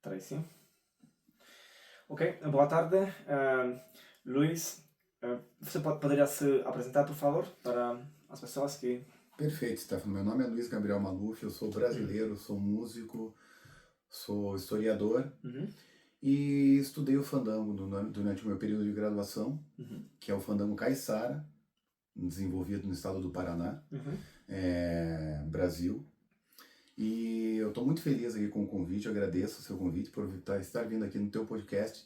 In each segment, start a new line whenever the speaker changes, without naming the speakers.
Peraí, sim. Ok, boa tarde. Luiz, você poderia se apresentar, por favor, para as pessoas que...
Perfeito, Stefano. Meu nome é Luiz Gabriel Maluf, eu sou brasileiro, sou músico, sou historiador
Uhum,
e estudei o fandango durante o meu período de graduação,
uhum,
que é o fandango caiçara, desenvolvido no estado do Paraná,
uhum.
Brasil. E eu estou muito feliz aqui com o convite, eu agradeço o seu convite por estar vindo aqui no teu podcast,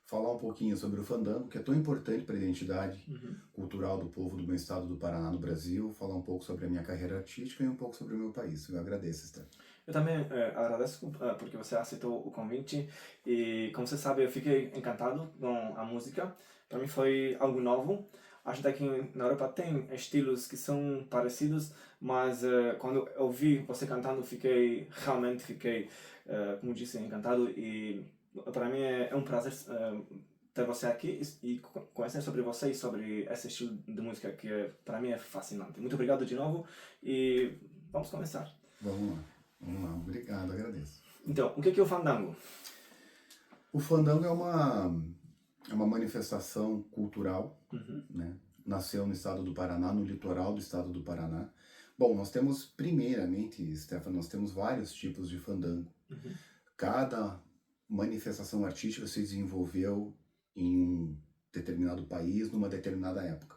falar um pouquinho sobre o fandango, que é tão importante para a identidade
Uhum.
cultural do povo do meu estado do Paraná no Brasil, falar um pouco sobre a minha carreira artística e um pouco sobre o meu país. Eu agradeço, Stefano.
Eu também agradeço porque você aceitou o convite e, como você sabe, eu fiquei encantado com a música. Para mim foi algo novo. A gente aqui na Europa tem estilos que são parecidos, mas quando eu vi você cantando, realmente fiquei, como disse, encantado e para mim é um prazer ter você aqui e conhecer sobre você e sobre esse estilo de música que para mim é fascinante. Muito obrigado de novo e vamos começar.
Vamos lá, obrigado, agradeço.
Então, o que é o fandango?
O fandango é uma manifestação cultural,
Uhum.
né? Nasceu no estado do Paraná, no litoral do estado do Paraná. Bom, nós temos, primeiramente, Stefano, nós temos vários tipos de fandango.
Uhum.
Cada manifestação artística se desenvolveu em um determinado país, numa determinada época.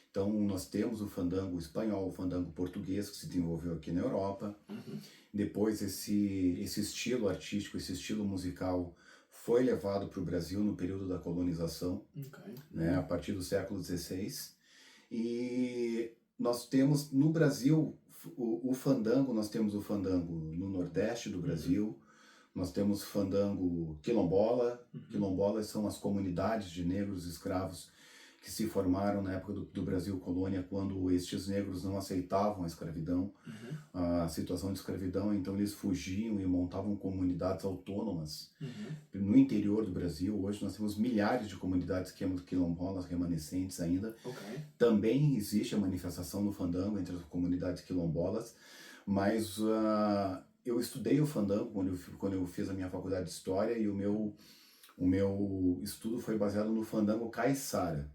Então, nós temos o fandango espanhol, o fandango português, que se desenvolveu aqui na Europa.
Uhum.
Depois, esse estilo artístico, esse estilo musical foi levado para o Brasil no período da colonização,
Okay.
né, a partir do século XVI. E nós temos no Brasil o fandango, nós temos o fandango no Nordeste do Brasil, nós temos fandango quilombola. Quilombolas são as comunidades de negros escravos que se formaram na época do Brasil colônia, quando estes negros não aceitavam a escravidão, a situação de escravidão, então eles fugiam e montavam comunidades autônomas no interior do Brasil. Hoje nós temos milhares de comunidades quilombolas remanescentes ainda.
Okay.
Também existe a manifestação do fandango entre as comunidades quilombolas, mas eu estudei o fandango quando eu fiz a minha faculdade de História e o meu estudo foi baseado no fandango caiçara.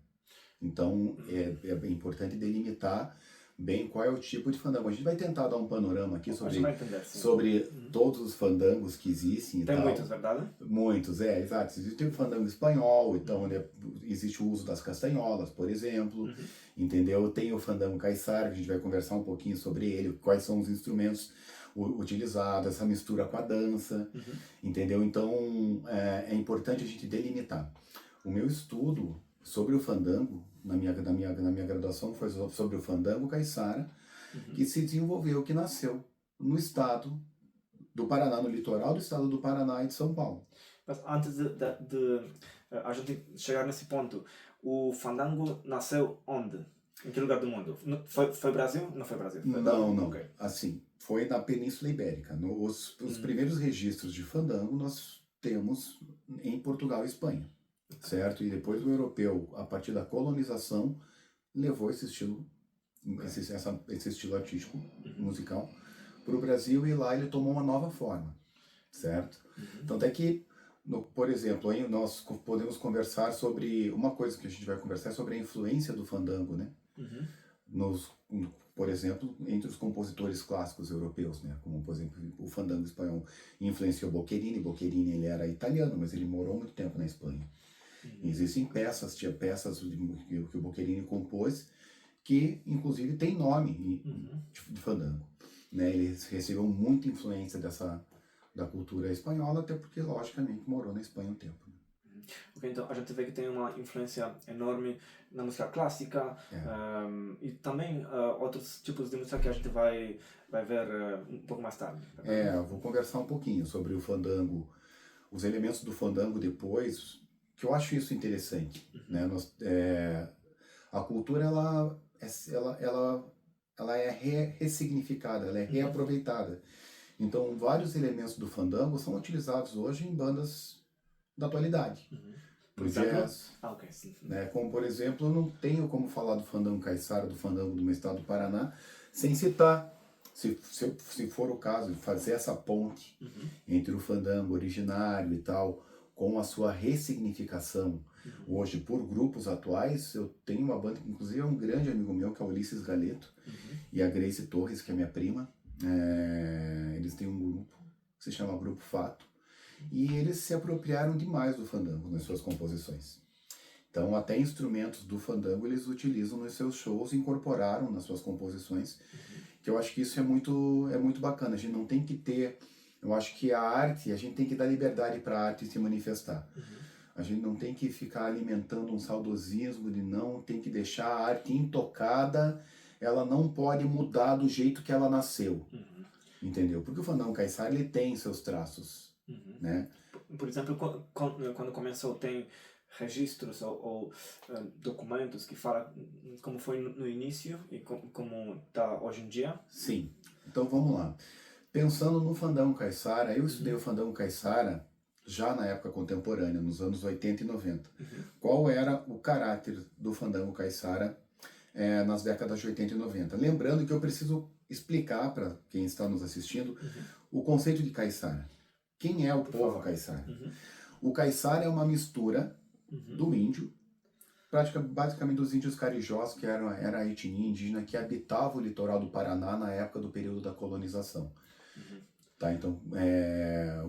Então é bem importante delimitar bem qual é o tipo de fandango. A gente vai tentar dar um panorama aqui sobre todos os fandangos que existem.
Tem muitos, verdade?
Muitos, exato. Existe o fandango espanhol, então existe o uso das castanholas, por exemplo, entendeu? Tem o fandango caiçara, que a gente vai conversar um pouquinho sobre ele, quais são os instrumentos utilizados, essa mistura com a dança, entendeu? Então é importante a gente delimitar. O meu estudo sobre o fandango, na minha graduação, foi sobre o fandango caiçara, que se desenvolveu, que nasceu no estado do Paraná, no litoral do estado do Paraná e de São Paulo.
Mas antes de a gente chegar nesse ponto, o fandango nasceu onde? Em que lugar do mundo? Foi Brasil? Não foi Brasil? Foi
não.
Okay.
Assim, foi na Península Ibérica. Os primeiros registros de fandango nós temos em Portugal e Espanha. Certo? E depois o europeu, a partir da colonização, levou esse estilo, esse estilo artístico, musical, para o Brasil, e lá ele tomou uma nova forma, certo? Tanto é que, por exemplo, aí nós podemos conversar sobre, uma coisa que a gente vai conversar é sobre a influência do fandango, né? Por exemplo, entre os compositores clássicos europeus, né? Como, por exemplo, o fandango espanhol influenciou Boccherini. Boccherini, ele era italiano, mas ele morou muito tempo na Espanha. Existem peças que o Boccherini compôs, que inclusive tem nome de fandango. Né? Ele recebeu muita influência da cultura espanhola, até porque, logicamente, morou na Espanha um tempo.
Ok, então a gente vê que tem uma influência enorme na música clássica e também outros tipos de música que a gente vai ver um pouco mais tarde.
Eu vou conversar um pouquinho sobre o fandango, os elementos do fandango depois, que eu acho isso interessante, né? A cultura ela é ressignificada, ela é reaproveitada. Então, vários elementos do fandango são utilizados hoje em bandas da atualidade, do jazz, né? Como, por exemplo, eu não tenho como falar do fandango caiçara, do fandango do meu estado do Paraná, sem citar Se for o caso de fazer essa ponte
Uhum.
entre o fandango originário e tal, com a sua ressignificação hoje por grupos atuais, eu tenho uma banda que inclusive é um grande amigo meu, que é o Ulisses Galeto,
Uhum.
e a Grace Torres, que é minha prima. Eles têm um grupo que se chama Grupo Fato, e eles se apropriaram demais do fandango nas suas composições. Então, até instrumentos do fandango eles utilizam nos seus shows, incorporaram nas suas composições, que eu acho que isso é muito bacana. A gente não tem que ter, eu acho que a arte, a gente tem que dar liberdade para a arte se manifestar. A gente não tem que ficar alimentando um saudosismo de não, tem que deixar a arte intocada, ela não pode mudar do jeito que ela nasceu, entendeu? Porque o fandango caiçara, ele tem seus traços, né?
Por exemplo, quando começou, tem registros ou documentos que falam como foi no início e como está hoje em dia?
Sim. Então vamos lá. Pensando no fandango caiçara, eu estudei o fandango caiçara já na época contemporânea, nos anos 80 e 90. Qual era o caráter do fandango caiçara nas décadas de 80 e 90? Lembrando que eu preciso explicar para quem está nos assistindo o conceito de caiçara. Quem é o povo caiçara? O caiçara é uma mistura do índio, basicamente dos índios carijós, que era a etnia indígena que habitava o litoral do Paraná na época do período da colonização. Tá, então,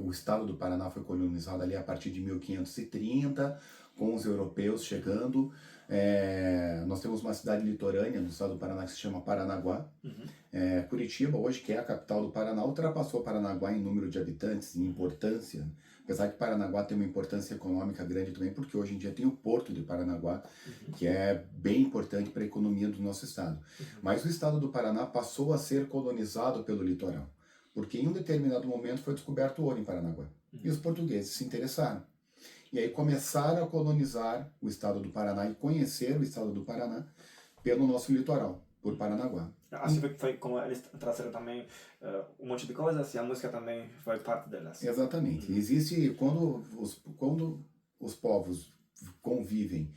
o estado do Paraná foi colonizado ali a partir de 1530, com os europeus chegando. Nós temos uma cidade litorânea no estado do Paraná que se chama Paranaguá. Curitiba, hoje, que é a capital do Paraná, ultrapassou Paranaguá em número de habitantes, em importância. Apesar que Paranaguá tem uma importância econômica grande também, porque hoje em dia tem o Porto de Paranaguá, que é bem importante para a economia do nosso estado. Mas o estado do Paraná passou a ser colonizado pelo litoral, porque em um determinado momento foi descoberto ouro em Paranaguá. E os portugueses se interessaram. E aí começaram a colonizar o estado do Paraná e conhecer o estado do Paraná pelo nosso litoral, por Paranaguá.
Assim foi como eles trazeram também um monte de coisas e a música também foi parte delas.
Exatamente. Existe, quando os povos convivem,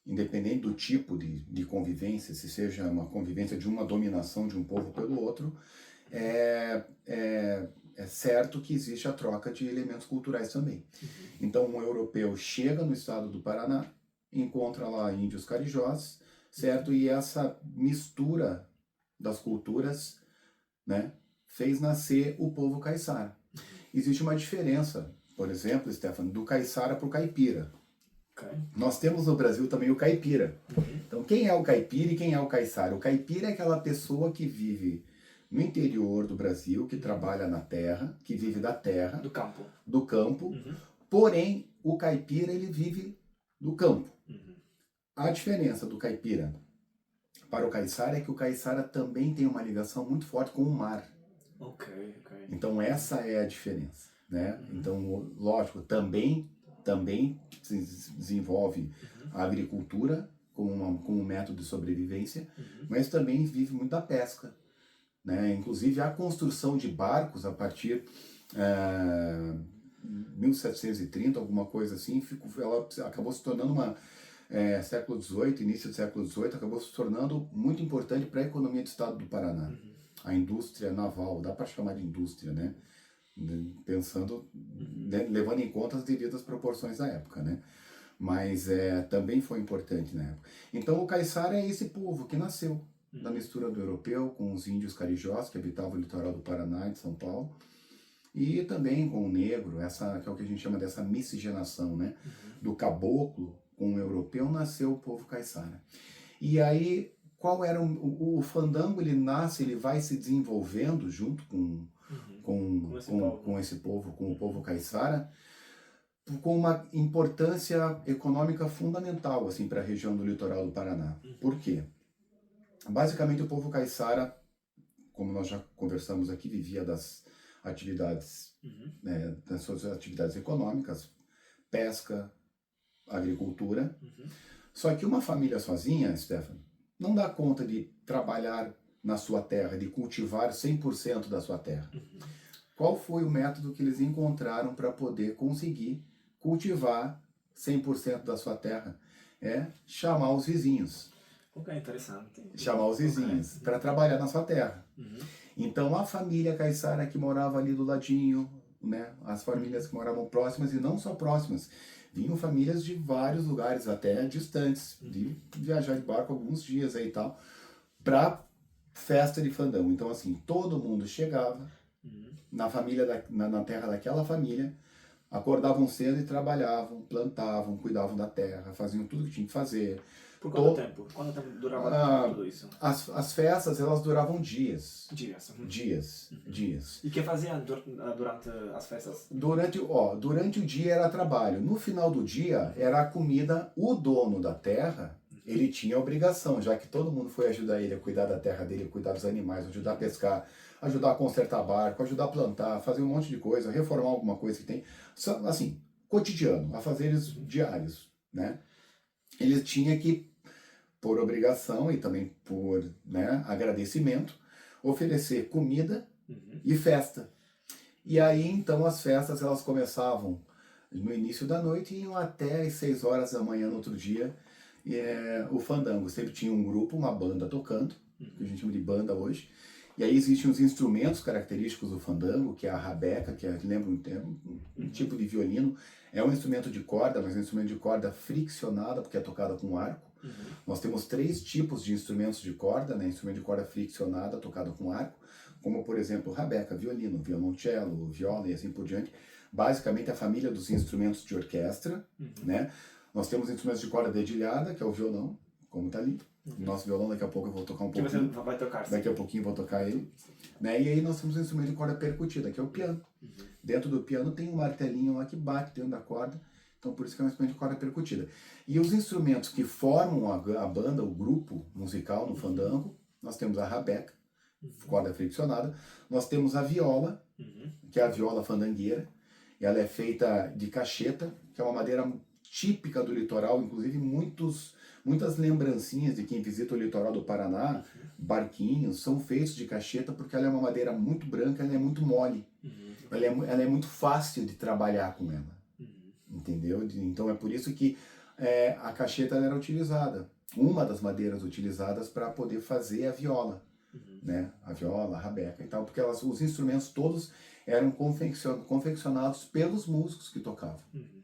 independente do tipo de convivência, se seja uma convivência de uma dominação de um povo pelo outro, é certo que existe a troca de elementos culturais também. Então, um europeu chega no estado do Paraná, encontra lá índios carijós, certo? E essa mistura das culturas, né, fez nascer o povo caiçara. Existe uma diferença, por exemplo, Stefano, do caiçara para o caipira. Nós temos no Brasil também o caipira. Então, quem é o caipira e quem é o caiçara? O caipira é aquela pessoa que vive no interior do Brasil, que trabalha na terra, que vive da terra, do campo. Porém, o caipira, ele vive do campo. A diferença do caipira para o caiçara é que o caiçara também tem uma ligação muito forte com o mar. Então essa é a diferença, né? Então, lógico, também se desenvolve a agricultura como um método de sobrevivência, mas também vive muito da pesca, né? Inclusive a construção de barcos a partir de 1730, alguma coisa assim, ela acabou se tornando século XVIII, início do século XVIII, acabou se tornando muito importante para a economia do estado do Paraná. A indústria naval, dá para chamar de indústria, né? Pensando, levando em conta as devidas proporções da época, né? Mas também foi importante na época. Então o caiçara é esse povo que nasceu da mistura do europeu com os índios carijós que habitavam o litoral do Paraná e de São Paulo, e também com o negro, que é o que a gente chama dessa miscigenação, né? Do caboclo com o europeu nasceu o povo caiçara. E aí, qual era o fandango? Ele nasce, ele vai se desenvolvendo junto com esse povo, com o povo caiçara, com uma importância econômica fundamental assim para a região do litoral do Paraná. Por quê? Basicamente, o povo caiçara, como nós já conversamos aqui, vivia das atividades, das suas atividades econômicas, pesca, agricultura. Só que uma família sozinha, Stefano, não dá conta de trabalhar na sua terra, de cultivar 100% da sua terra. Qual foi o método que eles encontraram para poder conseguir cultivar 100% da sua terra? Chamar os vizinhos.
Interessante.
Chamar os vizinhos para trabalhar na sua terra. Então a família caiçara que morava ali do ladinho, né, as famílias que moravam próximas e não só próximas, vinham famílias de vários lugares, até distantes, de viajar de barco alguns dias aí e tal, pra festa de fandango. Então assim, todo mundo chegava na família, na terra daquela família, acordavam cedo e trabalhavam, plantavam, cuidavam da terra, faziam tudo que tinha que fazer.
Por quanto tempo? Quanto tempo durava tudo isso?
As festas, elas duravam dias.
Dias.
Dias.
E o que fazia durante as festas?
Durante o dia era trabalho. No final do dia era a comida. O dono da terra, ele tinha a obrigação, já que todo mundo foi ajudar ele a cuidar da terra dele, cuidar dos animais, ajudar a pescar, ajudar a consertar barco, ajudar a plantar, fazer um monte de coisa, reformar alguma coisa que tem. Assim, cotidiano, afazeres diários, né? Ele tinha que, por obrigação e também por, né, agradecimento, oferecer comida e festa. E aí então as festas elas começavam no início da noite e iam até as 6 horas da manhã no outro dia. O fandango sempre tinha um grupo, uma banda tocando, que a gente chama de banda hoje. E aí existem os instrumentos característicos do fandango, que é a rabeca, que lembra um tipo de violino. É um instrumento de corda, mas é um instrumento de corda friccionada, porque é tocada com arco. Nós temos 3 tipos de instrumentos de corda, né? Instrumento de corda friccionada, tocado com arco, como por exemplo rabeca, violino, violoncelo, viola e assim por diante. Basicamente a família dos instrumentos de orquestra, né? Nós temos instrumentos de corda dedilhada, que é o violão, como está ali. Nosso violão, daqui a pouco eu vou tocar um pouquinho.
Que você vai tocar, sim.
Daqui a pouquinho eu vou tocar ele. Né? E aí nós temos um instrumento de corda percutida, que é o piano. Dentro do piano tem um martelinho lá que bate dentro da corda. Então por isso que é um instrumento de corda percutida. E os instrumentos que formam a banda, o grupo musical no fandango, nós temos a rabeca, corda friccionada. Nós temos a viola, que é a viola fandangueira. Ela é feita de cacheta, que é uma madeira típica do litoral, inclusive muitas lembrancinhas de quem visita o litoral do Paraná, barquinhos, são feitos de cacheta porque ela é uma madeira muito branca, ela é muito mole. Ela é muito fácil de trabalhar com ela. Entendeu? Então é por isso que a cacheta era utilizada. Uma das madeiras utilizadas para poder fazer a viola. Né? A viola, a rabeca e tal, porque os instrumentos todos eram confeccionados pelos músicos que tocavam.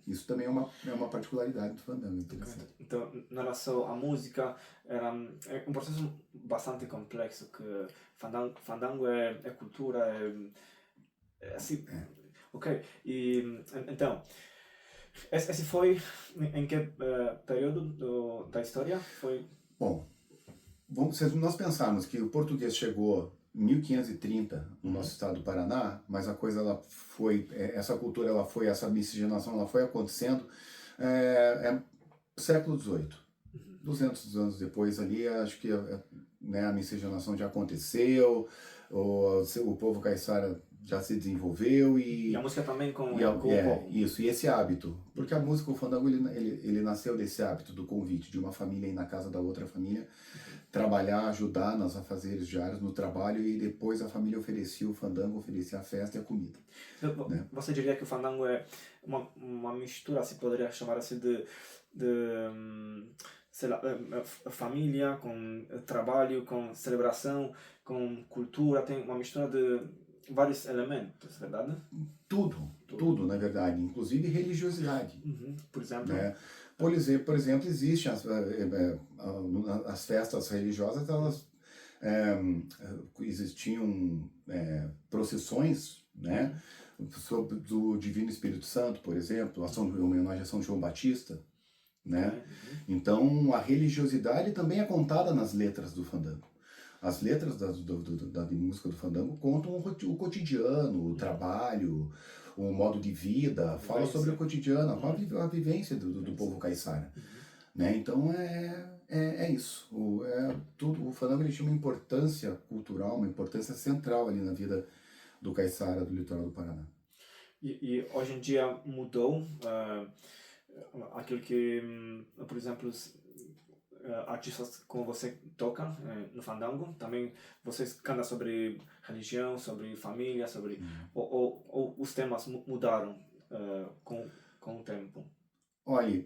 Isso também é uma particularidade do fandango, interessante.
Então, na relação à música, é um processo bastante complexo, que fandango é cultura, é assim... Ok, e então, esse foi em que período da história? Foi...
Bom, se nós pensarmos que o português chegou em 1530 no nosso estado do Paraná, mas a coisa essa cultura essa miscigenação ela foi acontecendo século XVIII. 200 anos depois ali, acho que né, a miscigenação já aconteceu, o povo caiçara já se desenvolveu e
a música também com
isso, e esse hábito, porque a música, o fandango, ele nasceu desse hábito do convite de uma família ir na casa da outra família, trabalhar, ajudar nas afazeres diários, no trabalho, e depois a família oferecia o fandango, oferecia a festa e a comida. Né?
Você diria que o fandango é uma mistura, se poderia chamar assim, de sei lá, família, com trabalho, com celebração, com cultura, tem uma mistura de vários elementos, verdade?
Tudo, na verdade, inclusive religiosidade.
Por exemplo?
Né? Por exemplo, existem as festas religiosas, elas existiam procissões, né, do Divino Espírito Santo, por exemplo, em homenagem a São João Batista, né? Então a religiosidade também é contada nas letras do fandango. As letras da música do fandango contam o cotidiano, o trabalho, o modo de vida, fala sobre o cotidiano, a vivência do povo caiçara. Né? Então é isso. O fandango ele tinha uma importância cultural, uma importância central ali na vida do caiçara do litoral do Paraná.
E hoje em dia mudou aquilo que, por exemplo, artistas como você toca no fandango, também vocês cantam sobre religião, sobre família, sobre ou os temas mudaram com o tempo?
Olha,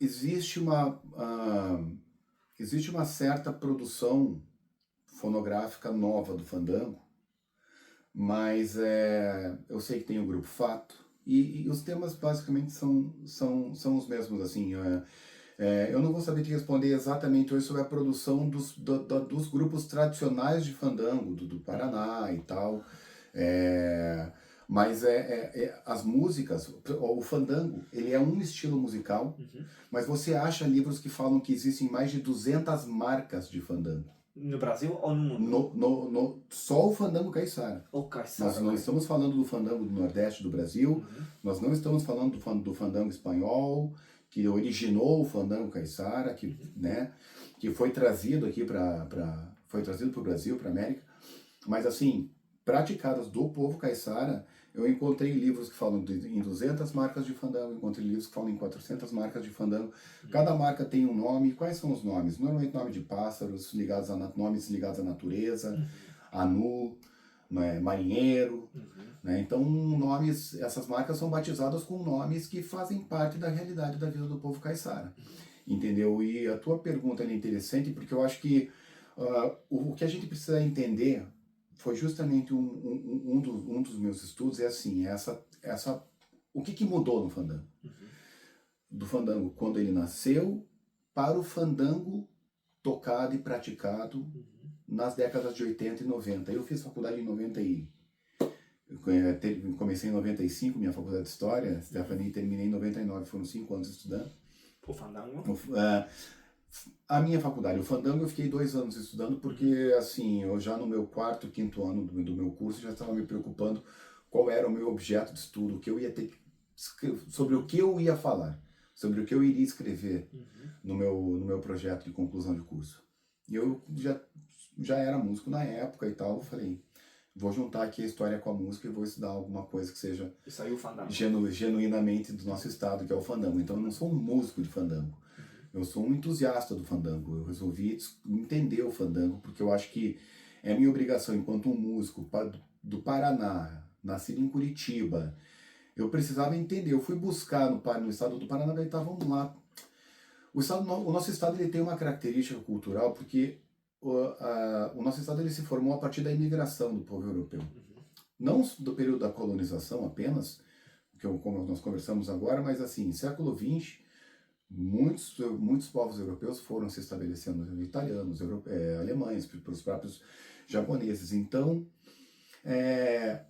existe uma certa produção fonográfica nova do fandango, mas eu sei que tem o Grupo Fato, e os temas basicamente são os mesmos, assim. Eu não vou saber te responder exatamente hoje sobre a produção dos grupos tradicionais de fandango, do Paraná e tal, é, mas as músicas, o fandango, ele é um estilo musical, mas você acha livros que falam que existem mais de 200 marcas de fandango.
No Brasil ou no mundo?
Só o fandango caiçara.
O caiçara.
Nós não estamos falando do fandango do Nordeste do Brasil, nós não estamos falando do fandango espanhol, que originou o fandango caiçara, né, que foi trazido aqui foi trazido para o Brasil, para a América, mas assim, praticadas do povo caiçara. Eu encontrei livros que falam em 200 marcas de fandango, encontrei livros que falam em 400 marcas de fandango. Cada marca tem um nome. Quais são os nomes? Normalmente nome de pássaros, nomes ligados à natureza, anu, né, marinheiro. Né? Então, essas marcas são batizadas com nomes que fazem parte da realidade da vida do povo caiçara. Entendeu? E a tua pergunta é interessante, porque eu acho que o que a gente precisa entender foi justamente um dos meus estudos, assim, o que mudou no fandango? Do fandango quando ele nasceu para o fandango tocado e praticado nas décadas de 80 e 90. Eu fiz faculdade em 90 comecei em 95, minha faculdade de História, Stephanie, terminei em 99, foram 5 anos estudando.
O fandango?
A minha faculdade, o fandango, eu fiquei 2 anos estudando porque, assim, eu já no meu 4º, 5º ano do meu curso já estava me preocupando qual era o meu objeto de estudo, o que eu ia ter sobre o que eu ia falar, sobre o que eu iria escrever no meu projeto de conclusão de curso. E eu já era músico na época e tal, eu falei, vou juntar aqui a história com a música e vou estudar alguma coisa que seja genuinamente do nosso estado, que é o fandango. Então eu não sou um músico de fandango. Eu sou um entusiasta do fandango. Eu resolvi entender o fandango, porque eu acho que é minha obrigação, enquanto um músico do Paraná, nascido em Curitiba, eu precisava entender. Eu fui buscar no estado do Paraná, daí tá, vamos lá. O nosso estado ele tem uma característica cultural, porque o nosso estado ele se formou a partir da imigração do povo europeu. Não do período da colonização apenas, como nós conversamos agora, mas assim, século XX, muitos povos europeus foram se estabelecendo, italianos, alemães, os próprios japoneses. Então,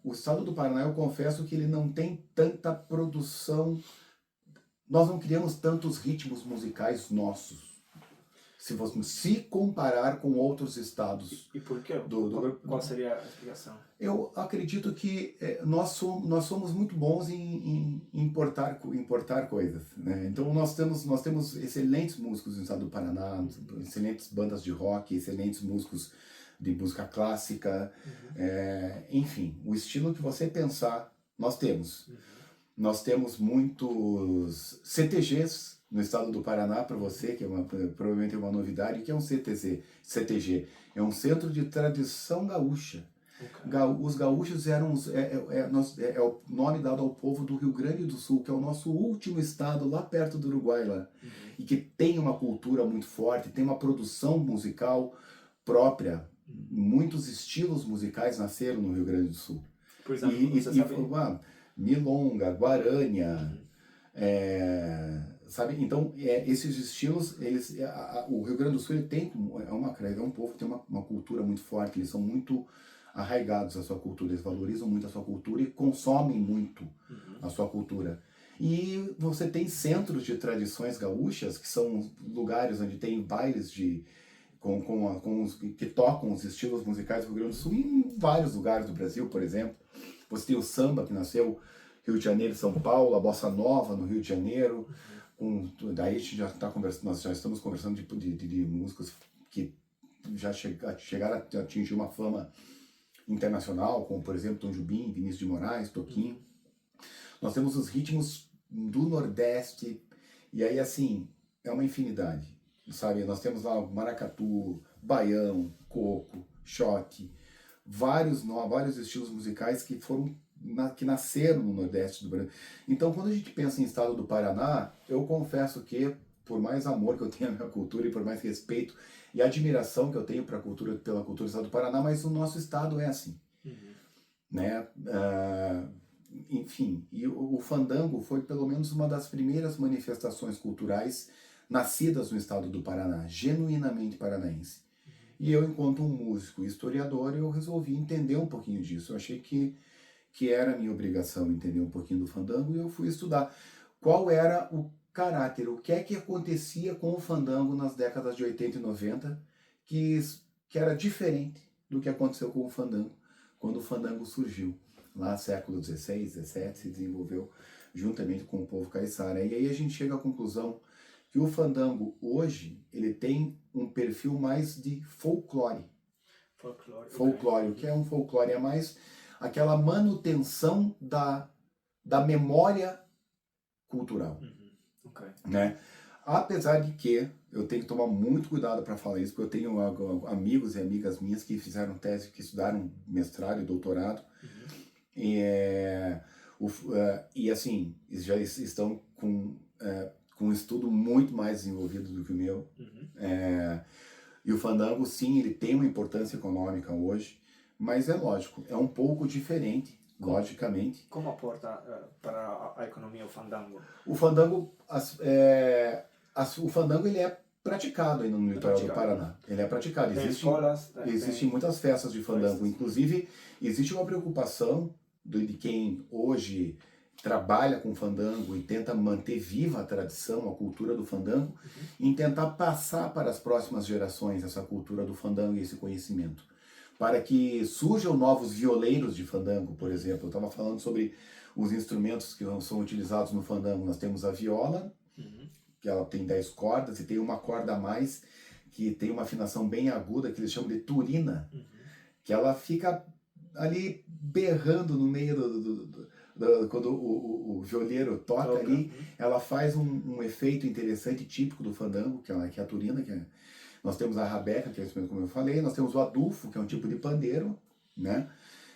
o estado do Paraná, eu confesso que ele não tem tanta produção, nós não criamos tantos ritmos musicais nossos, se comparar com outros estados.
E por quê? Qual seria a explicação? Eu
acredito que nós somos muito bons em importar coisas, né? Então nós temos excelentes músicos no estado do Paraná, excelentes bandas de rock, excelentes músicos de música clássica, enfim, o estilo que você pensar, nós temos. Nós temos muitos CTGs no estado do Paraná, para você, que provavelmente é uma novidade. O que é um CTG? É um Centro de Tradição Gaúcha. Okay. Os gaúchos é o nome dado ao povo do Rio Grande do Sul, que é o nosso último estado lá perto do Uruguai, lá, e que tem uma cultura muito forte, tem uma produção musical própria. Muitos estilos musicais nasceram no Rio Grande do Sul.
Por exemplo,
milonga, guarânia, sabe? Então, esses estilos, o Rio Grande do Sul ele tem é um povo que tem uma cultura muito forte, eles são muito arraigados à sua cultura, eles valorizam muito a sua cultura e consomem muito a sua cultura. E você tem centros de tradições gaúchas, que são lugares onde tem bailes que tocam os estilos musicais do Rio Grande do Sul em vários lugares do Brasil, por exemplo. Você tem o samba, que nasceu no Rio de Janeiro e São Paulo, a bossa nova no Rio de Janeiro. Daí a gente nós já estamos conversando de músicos que já chegaram a atingir uma fama internacional, como por exemplo Tom Jobim, Vinícius de Moraes, Toquinho. Nós temos os ritmos do Nordeste, e aí assim, é uma infinidade, sabe? Nós temos lá maracatu, baião, coco, choque, vários estilos musicais que nasceram no Nordeste do Brasil. Então, quando a gente pensa em estado do Paraná, eu confesso que, por mais amor que eu tenho à minha cultura e por mais respeito e admiração que eu tenho pela cultura do estado do Paraná, mas o nosso estado é assim. né? Enfim, e o fandango foi pelo menos uma das primeiras manifestações culturais nascidas no estado do Paraná, genuinamente paranaense. E eu, enquanto um músico e historiador, eu resolvi entender um pouquinho disso. Eu achei que era a minha obrigação entender um pouquinho do fandango e eu fui estudar qual era o caráter, o que é que acontecia com o fandango nas décadas de 80 e 90 que, que era diferente do que aconteceu com o fandango quando o fandango surgiu. Lá século XVI, XVII, se desenvolveu juntamente com o povo caiçara. E aí a gente chega à conclusão que o fandango hoje ele tem um perfil mais de folclore. Folclore, o que é um folclore? É mais aquela manutenção da memória cultural. Né? Apesar de que eu tenho que tomar muito cuidado para falar isso, porque eu tenho amigos e amigas minhas que fizeram tese, que estudaram mestrado e doutorado, e assim, já estão com um estudo muito mais desenvolvido do que o meu. E o fandango, sim, ele tem uma importância econômica hoje, mas é lógico, é um pouco diferente, logicamente.
Como aporta para a economia o fandango?
O fandango, o fandango ele é praticado ainda no litoral do Paraná. Ele é praticado. Existem muitas festas de fandango. Inclusive, existe uma preocupação de quem hoje trabalha com fandango e tenta manter viva a tradição, a cultura do fandango, em tentar passar para as próximas gerações essa cultura do fandango e esse conhecimento. Para que surjam novos violeiros de fandango, por exemplo. Eu estava falando sobre os instrumentos que são utilizados no fandango. Nós temos a viola, que ela tem 10 cordas, e tem uma corda a mais, que tem uma afinação bem aguda, que eles chamam de turina, que ela fica ali berrando no meio quando o violeiro toca ali, ela faz um efeito interessante, típico do fandango, que é a turina, nós temos a rabeca, que é isso mesmo como eu falei, nós temos o adufo, que é um tipo de pandeiro, né?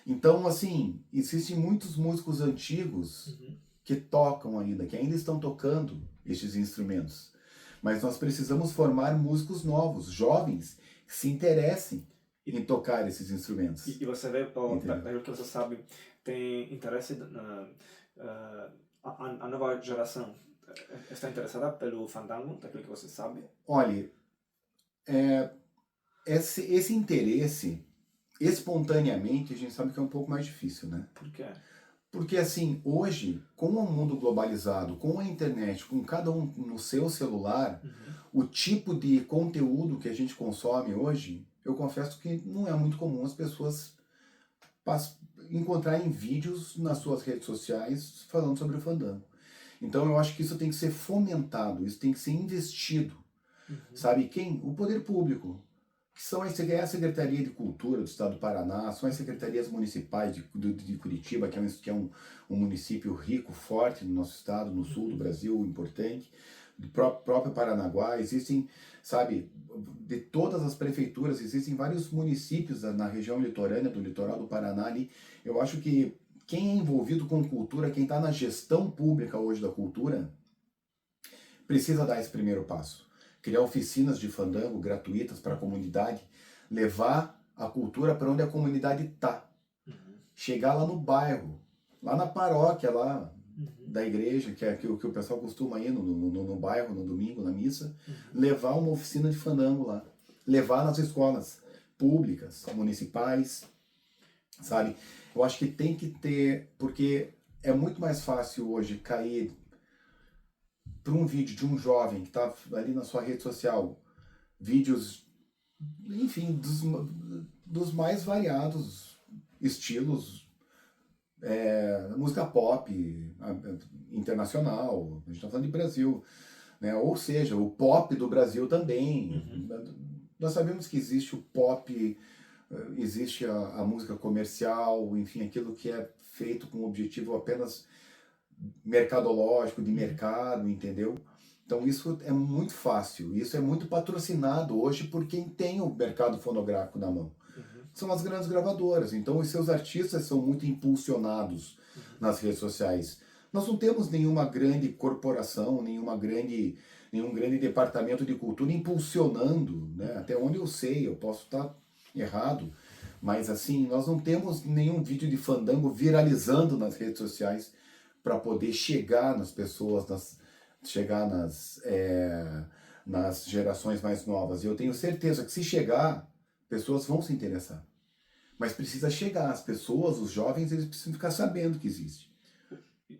Então, assim, existem muitos músicos antigos que tocam ainda, que ainda estão tocando estes instrumentos. Mas nós precisamos formar músicos novos, jovens, que se interessem em tocar esses instrumentos.
E você vê, daquilo que você sabe, tem interesse a nova geração está interessada pelo fandango, daquilo que você sabe?
Olha, esse interesse, espontaneamente, a gente sabe que é um pouco mais difícil, né?
Por quê?
Porque, assim, hoje, com o mundo globalizado, com a internet, com cada um no seu celular, o tipo de conteúdo que a gente consome hoje, eu confesso que não é muito comum as pessoas encontrarem vídeos nas suas redes sociais falando sobre o fandango. Então, eu acho que isso tem que ser fomentado, isso tem que ser investido. Sabe quem? O poder público. Que são a Secretaria de Cultura do Estado do Paraná, são as secretarias municipais de Curitiba, que é um município rico, forte no nosso estado, no sul do Brasil, importante, do próprio Paranaguá. Existem, sabe, de todas as prefeituras, existem vários municípios na região litorânea, do litoral do Paraná ali. Eu acho que quem é envolvido com cultura, quem está na gestão pública hoje da cultura, precisa dar esse primeiro passo. Criar oficinas de fandango gratuitas para a comunidade, levar a cultura para onde a comunidade está. Chegar lá no bairro, lá na paróquia lá da igreja, que o pessoal costuma ir no bairro, no domingo, na missa, levar uma oficina de fandango lá. Levar nas escolas públicas, municipais, sabe? Eu acho que tem que ter, porque é muito mais fácil hoje cair para um vídeo de um jovem que está ali na sua rede social, vídeos, enfim, dos mais variados estilos, música pop, internacional, a gente está falando de Brasil, né? Ou seja, o pop do Brasil também. Nós sabemos que existe o pop, existe a música comercial, enfim, aquilo que é feito com o objetivo apenas mercadológico, de mercado, entendeu? Então isso é muito fácil, isso é muito patrocinado hoje por quem tem o mercado fonográfico na mão. São as grandes gravadoras, então os seus artistas são muito impulsionados nas redes sociais. Nós não temos nenhuma grande corporação, nenhum grande departamento de cultura impulsionando, né? Até onde eu sei, eu posso estar errado, Mas assim, nós não temos nenhum vídeo de fandango viralizando nas redes sociais para poder chegar nas pessoas, chegar nas gerações mais novas. E eu tenho certeza que se chegar, pessoas vão se interessar. Mas precisa chegar, as pessoas, os jovens, eles precisam ficar sabendo que existe.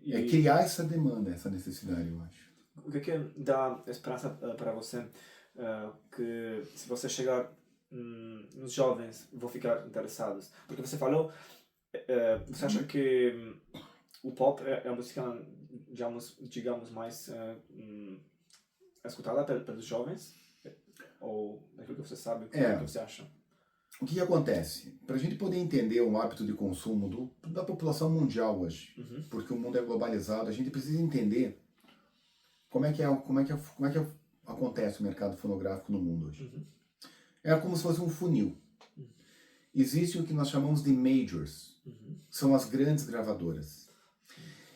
É criar essa demanda, essa necessidade, eu acho.
O que dá esperança para você que se você chegar nos jovens vão ficar interessados? Porque você falou, você acha que o pop é a música, digamos mais escutada pelos jovens? Ou daquilo que você sabe, o que você acha?
O que acontece? Para a gente poder entender o hábito de consumo da população mundial hoje, porque o mundo é globalizado, a gente precisa entender como é que acontece o mercado fonográfico no mundo hoje. É como se fosse um funil. Existe o que nós chamamos de majors, são as grandes gravadoras.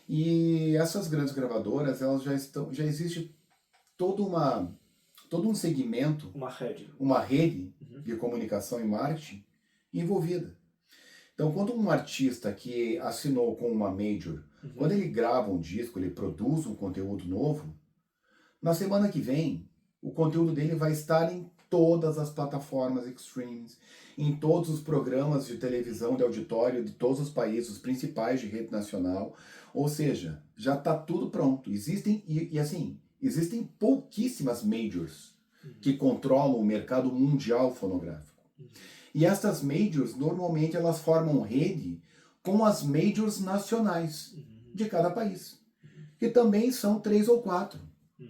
E essas grandes gravadoras, elas já existe todo um segmento, uma rede de comunicação e marketing envolvida. Então, quando um artista que assinou com uma major, quando ele grava um disco, ele produz um conteúdo novo, na semana que vem, o conteúdo dele vai estar em todas as plataformas extremes, em todos os programas de televisão, de auditório, de todos os países, os principais de rede nacional. Ou seja, já está tudo pronto. Existem pouquíssimas majors que controlam o mercado mundial fonográfico. E essas majors, normalmente, elas formam rede com as majors nacionais de cada país, que também são 3 ou 4.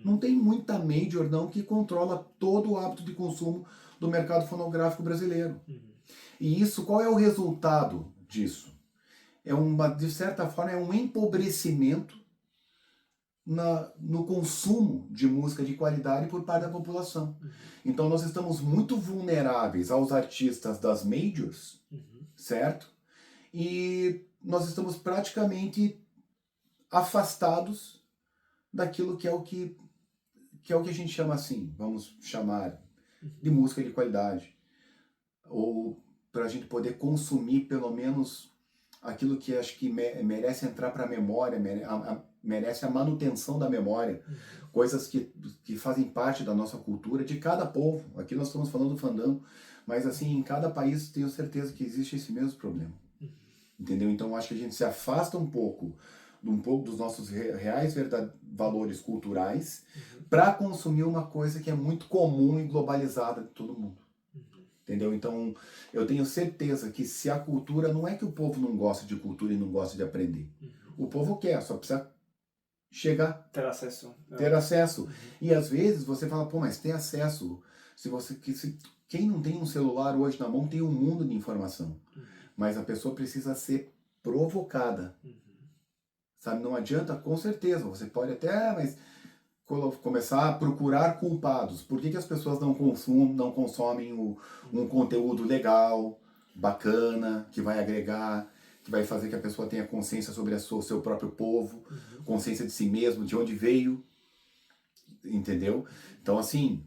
Não tem muita major, não, que controla todo o hábito de consumo do mercado fonográfico brasileiro. E isso, qual é o resultado disso? De certa forma, é um empobrecimento no consumo de música de qualidade por parte da população. Então nós estamos muito vulneráveis aos artistas das majors, certo? E nós estamos praticamente afastados daquilo que é o que a gente chama assim, vamos chamar de música de qualidade. Ou para a gente poder consumir pelo menos aquilo que acho que merece entrar para a memória, merece a manutenção da memória, coisas que fazem parte da nossa cultura, de cada povo. Aqui nós estamos falando do fandango, mas assim, em cada país tenho certeza que existe esse mesmo problema. Entendeu? Então acho que a gente se afasta um pouco dos nossos reais valores culturais para consumir uma coisa que é muito comum e globalizada de todo mundo. Entendeu? Então, eu tenho certeza que se a cultura, não é que o povo não gosta de cultura e não gosta de aprender. O povo quer, só precisa chegar.
Ter acesso.
E às vezes você fala, pô, mas tem acesso. Quem não tem um celular hoje na mão tem um mundo de informação. Mas a pessoa precisa ser provocada. Sabe? Não adianta, com certeza. Você pode até, mas começar a procurar culpados. Por que as pessoas não consomem um conteúdo legal, bacana, que vai agregar, que vai fazer que a pessoa tenha consciência sobre o seu próprio povo, consciência de si mesmo, de onde veio, entendeu? Então, assim,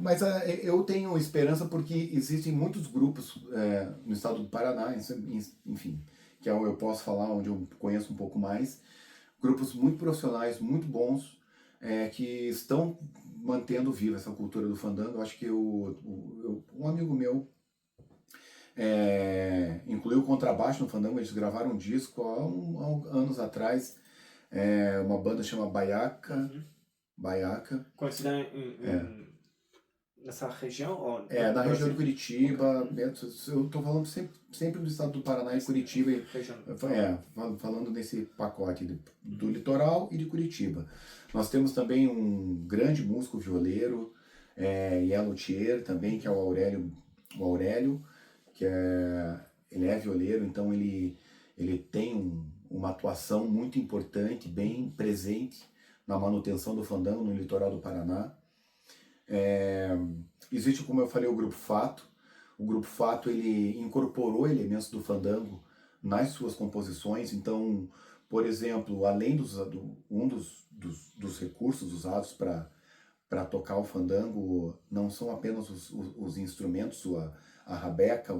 mas eu tenho esperança porque existem muitos grupos no estado do Paraná, enfim, que eu posso falar onde eu conheço um pouco mais, grupos muito profissionais, muito bons, que estão mantendo viva essa cultura do fandango. Eu acho que um amigo meu incluiu o contrabaixo no fandango. Eles gravaram um disco há anos atrás, uma banda chama Baiaca.
Conhecida nessa região? Ou
na região de Curitiba. Eu estou falando sempre do estado do Paraná e Curitiba. Falando nesse pacote do litoral e de Curitiba. Nós temos também um grande músico violeiro, Ian Luthier também, que é o Aurélio, que ele é violeiro, então ele tem uma atuação muito importante, bem presente na manutenção do fandango no litoral do Paraná. Existe, como eu falei, o Grupo Fato. O Grupo Fato, ele incorporou elementos do fandango nas suas composições. Então, por exemplo, além um dos recursos usados para tocar o fandango, não são apenas os instrumentos, a rabeca,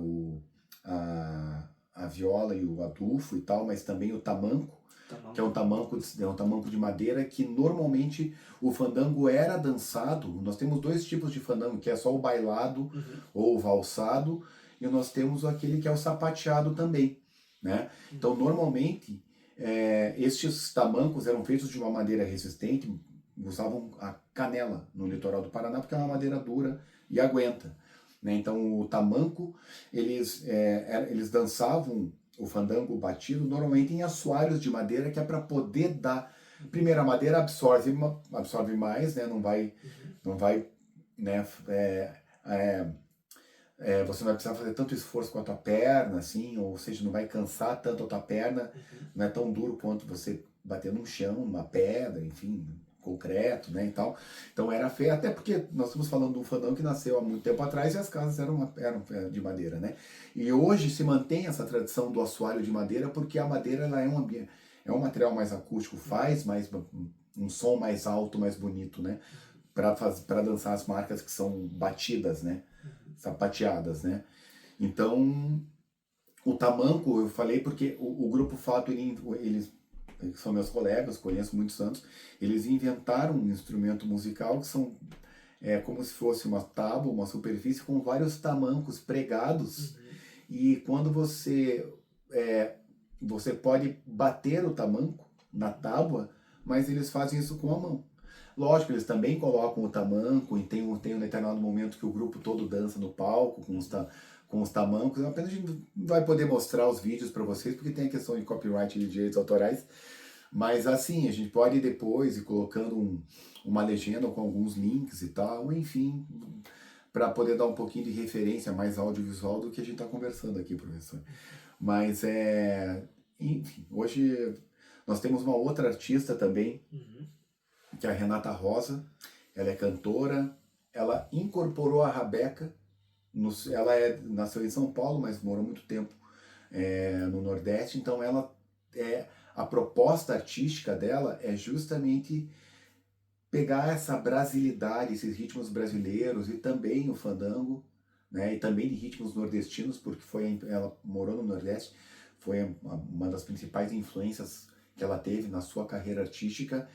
a viola e o adufo e tal, mas também o tamanco, que é um tamanco de madeira que normalmente o fandango era dançado. Nós temos dois tipos de fandango, que é só o bailado ou o valsado, e nós temos aquele que é o sapateado também, né? Então, normalmente, estes tamancos eram feitos de uma madeira resistente, usavam a canela no litoral do Paraná, porque é uma madeira dura e aguenta, né? Então, o tamanco, eles dançavam o fandango batido normalmente em assoalhos de madeira, que é para poder dar. Primeiro, a madeira absorve mais, né? Não vai, né? Você não vai precisar fazer tanto esforço com a tua perna, assim, ou seja, não vai cansar tanto a tua perna, não é tão duro quanto você bater num chão, numa pedra, enfim, concreto, né, e tal. Então era feio, até porque nós estamos falando de um fandango que nasceu há muito tempo atrás e as casas eram de madeira, né. E hoje se mantém essa tradição do assoalho de madeira porque a madeira ela é um material mais acústico, faz mais um som mais alto, mais bonito, né, para dançar as marcas que são batidas, né, sapateadas, né. Então, o tamanco, eu falei porque o Grupo Fato, eles são meus colegas, conheço muitos anos, eles inventaram um instrumento musical que são como se fosse uma tábua, uma superfície com vários tamancos pregados, e quando você pode bater o tamanco na tábua, mas eles fazem isso com a mão. Lógico, eles também colocam o tamanco, e tem um determinado momento que o grupo todo dança no palco com os tamancos. Apenas a gente não vai poder mostrar os vídeos para vocês, porque tem a questão de copyright e de direitos autorais. Mas assim, a gente pode depois ir colocando uma legenda com alguns links e tal, enfim, para poder dar um pouquinho de referência mais audiovisual do que a gente está conversando aqui, professor. Mas enfim, hoje nós temos uma outra artista também, que é a Renata Rosa. Ela é cantora, ela incorporou a rabeca, ela nasceu em São Paulo, mas morou muito tempo no Nordeste, então a proposta artística dela é justamente pegar essa brasilidade, esses ritmos brasileiros e também o fandango, né, e também de ritmos nordestinos, porque ela morou no Nordeste, foi uma das principais influências que ela teve na sua carreira artística,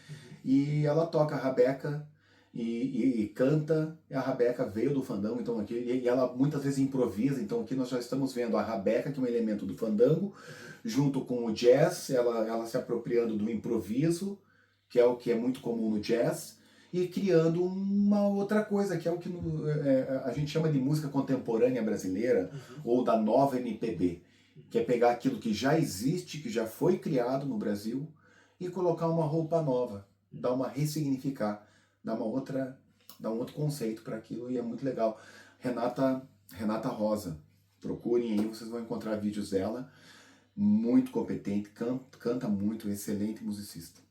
e ela toca a rabeca e canta, e a rabeca veio do fandango, então aqui, e ela muitas vezes improvisa, então aqui nós já estamos vendo a rabeca, que é um elemento do fandango, junto com o jazz, ela se apropriando do improviso, que é o que é muito comum no jazz, e criando uma outra coisa, que é o que a gente chama de música contemporânea brasileira, ou da nova MPB, que é pegar aquilo que já existe, que já foi criado no Brasil, e colocar uma roupa nova, ressignificar, dar um outro conceito para aquilo, e é muito legal. Renata Rosa, procurem aí, vocês vão encontrar vídeos dela, muito competente, canta muito, excelente musicista.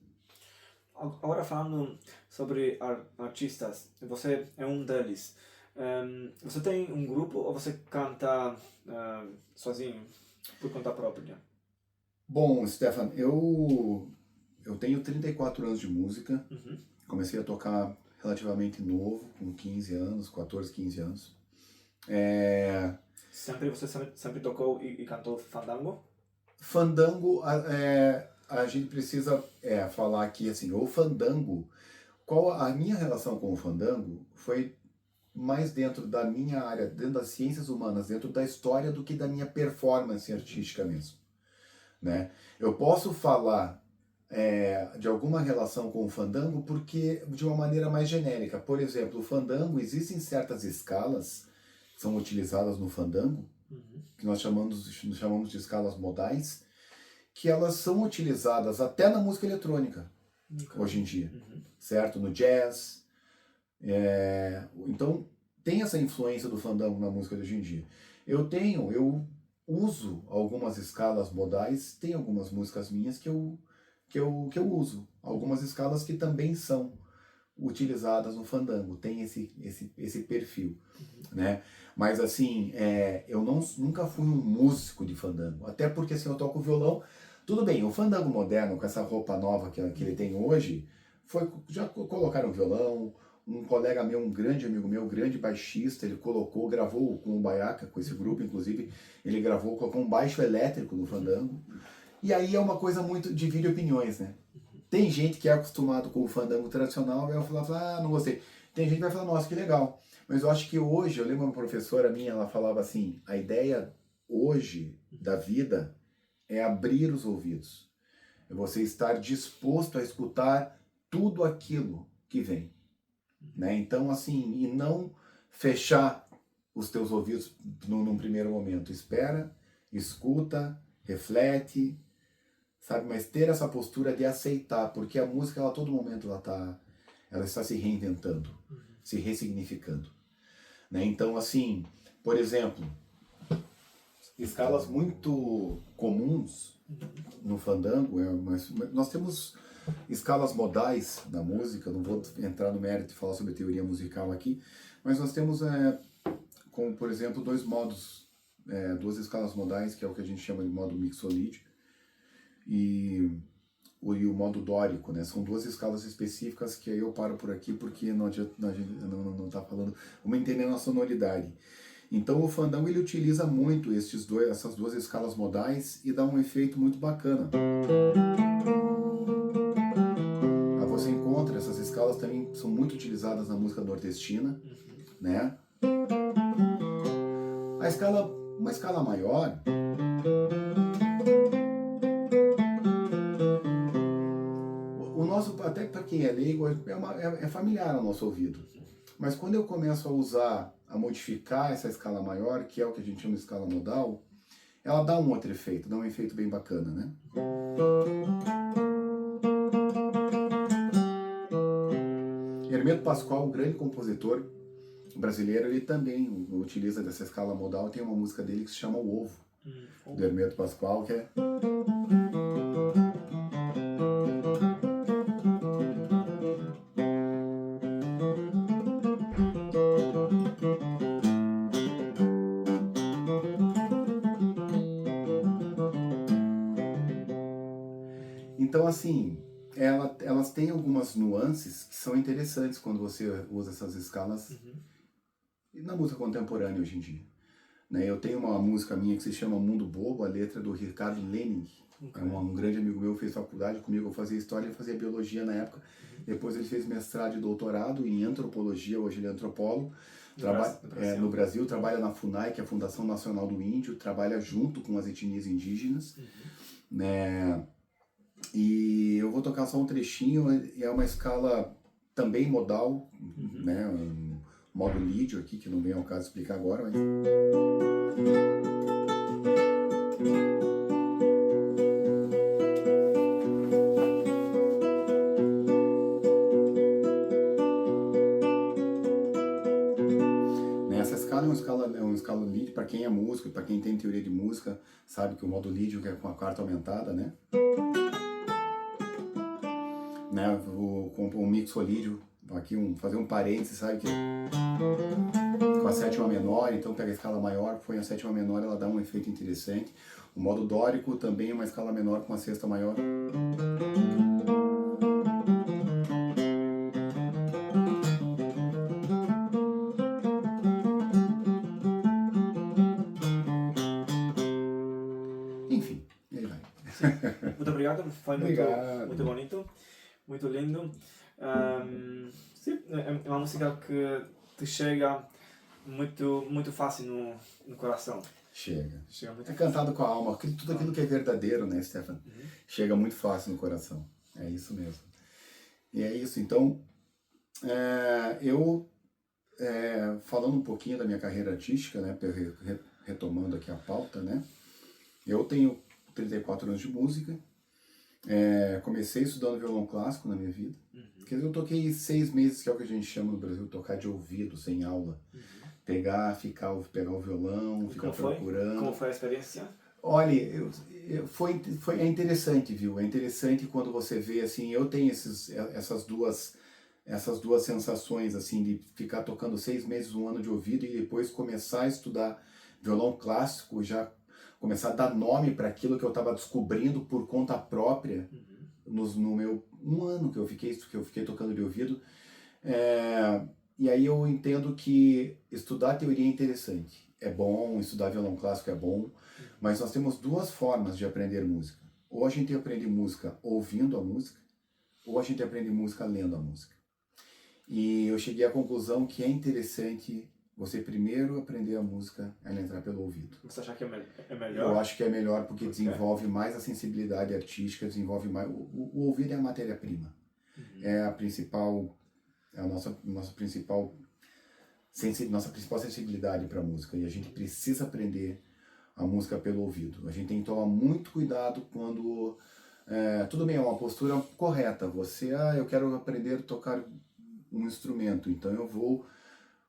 Agora falando sobre artistas, você é um deles. Você tem um grupo ou você canta sozinho, por conta própria?
Bom, Stefan, eu tenho 34 anos de música. Comecei a tocar relativamente novo, com 15 anos, 14, 15 anos.
Você sempre tocou e cantou fandango?
Fandango, a gente precisa falar aqui assim, o fandango, a minha relação com o fandango foi mais dentro da minha área, dentro das ciências humanas, dentro da história, do que da minha performance artística mesmo, né? Eu posso falar de alguma relação com o fandango porque de uma maneira mais genérica. Por exemplo, o fandango, existem certas escalas que são utilizadas no fandango, que nós chamamos de escalas modais, que elas são utilizadas até na música eletrônica, hoje em dia, certo? No jazz. Então, tem essa influência do fandango na música de hoje em dia. Eu uso algumas escalas modais, tem algumas músicas minhas que eu uso, algumas escalas que também são utilizadas no fandango, tem esse perfil, né? Mas assim, eu nunca fui um músico de fandango, até porque assim, eu toco violão. Tudo bem, o fandango moderno, com essa roupa nova que ele tem hoje, já colocaram violão, um colega meu, um grande amigo meu, grande baixista, ele gravou com o Baiaca, com esse grupo, inclusive, ele colocou um baixo elétrico no fandango. E aí é uma coisa muito, divide opiniões, né? Tem gente que é acostumado com o fandango tradicional e vai falar, não gostei. Tem gente que vai falar, nossa, que legal. Mas eu acho que hoje, eu lembro uma professora minha, ela falava assim, a ideia hoje da vida é abrir os ouvidos. É você estar disposto a escutar tudo aquilo que vem. Né? Então, assim, e não fechar os teus ouvidos num primeiro momento. Espera, escuta, reflete, sabe? Mas ter essa postura de aceitar, porque a música, ela, a todo momento, ela está se reinventando, se ressignificando. Né? Então, assim, por exemplo, escalas muito comuns no fandango, nós temos escalas modais na música, não vou entrar no mérito de falar sobre teoria musical aqui, mas nós temos, como por exemplo, duas escalas modais, que é o que a gente chama de modo mixolídio, e o modo dórico, né? São duas escalas específicas que aí eu paro por aqui porque não adianta, a gente não tá falando, vamos entender a sonoridade. Então o fandango ele utiliza muito essas duas escalas modais e dá um efeito muito bacana. Você encontra, essas escalas também são muito utilizadas na música nordestina, né? Uma escala maior, o nosso, até para quem é leigo, é familiar ao nosso ouvido. Mas quando eu começo a modificar essa escala maior, que é o que a gente chama de escala modal, ela dá um outro efeito, dá um efeito bem bacana, né? Hermeto Pascoal, um grande compositor brasileiro, ele também utiliza dessa escala modal. Tem uma música dele que se chama O Ovo, do Hermeto Pascoal, que é... Então, assim, elas têm algumas nuances que são interessantes quando você usa essas escalas na música contemporânea hoje em dia. Né? Eu tenho uma música minha que se chama Mundo Bobo, a letra é do Ricardo Lening. É um grande amigo meu, fez faculdade comigo, eu fazia história, ele fazia biologia na época. Depois ele fez mestrado e doutorado em antropologia, hoje ele é antropólogo. No Brasil, trabalha na FUNAI, que é a Fundação Nacional do Índio, trabalha junto com as etnias indígenas. Né? E eu vou tocar só um trechinho, é uma escala também modal, né? Um modo lídio aqui, que não vem ao caso explicar agora, mas... Essa escala é uma escala lídio, para quem é músico, para quem tem teoria de música, sabe que o modo lídio é com a quarta aumentada, né? Com o mixolídio, aqui fazer um parênteses, sabe que com a sétima menor, então pega a escala maior, põe a sétima menor, ela dá um efeito interessante. O modo dórico também é uma escala menor com a sexta maior. Enfim, ele vai.
Muito obrigado, foi muito bonito, muito lindo. Sim, é uma música que te chega muito fácil no coração.
Chega
muito
é cantado com a alma, tudo aquilo que é verdadeiro, né, Stefan? Chega muito fácil no coração, é isso mesmo. E é isso, então, falando um pouquinho da minha carreira artística, né, retomando aqui a pauta, né, eu tenho 34 anos de música, comecei estudando violão clássico na minha vida, quer dizer, eu toquei 6 meses, que é o que a gente chama no Brasil, tocar de ouvido, sem aula. Pegar o violão, ficar procurando.
Como foi a experiência?
Olha, é interessante, viu? É interessante quando você vê, assim, eu tenho essas duas sensações, assim, de ficar tocando 6 meses, 1 ano de ouvido e depois começar a estudar violão clássico, já começar a dar nome para aquilo que eu estava descobrindo por conta própria no meu 1 ano que eu fiquei tocando de ouvido. E aí eu entendo que estudar teoria é interessante. É bom, estudar violão clássico é bom, mas nós temos duas formas de aprender música. Ou a gente aprende música ouvindo a música, ou a gente aprende música lendo a música. E eu cheguei à conclusão que é interessante você primeiro aprender a música, ela entrar pelo ouvido.
Você acha que é melhor?
Eu acho que é melhor porque desenvolve mais a sensibilidade artística, desenvolve mais... O ouvido é a matéria-prima. É a principal... É a nossa principal sensibilidade para a música. E a gente precisa aprender a música pelo ouvido. A gente tem que tomar muito cuidado quando... tudo bem, é uma postura correta. Você, eu quero aprender a tocar um instrumento, então eu vou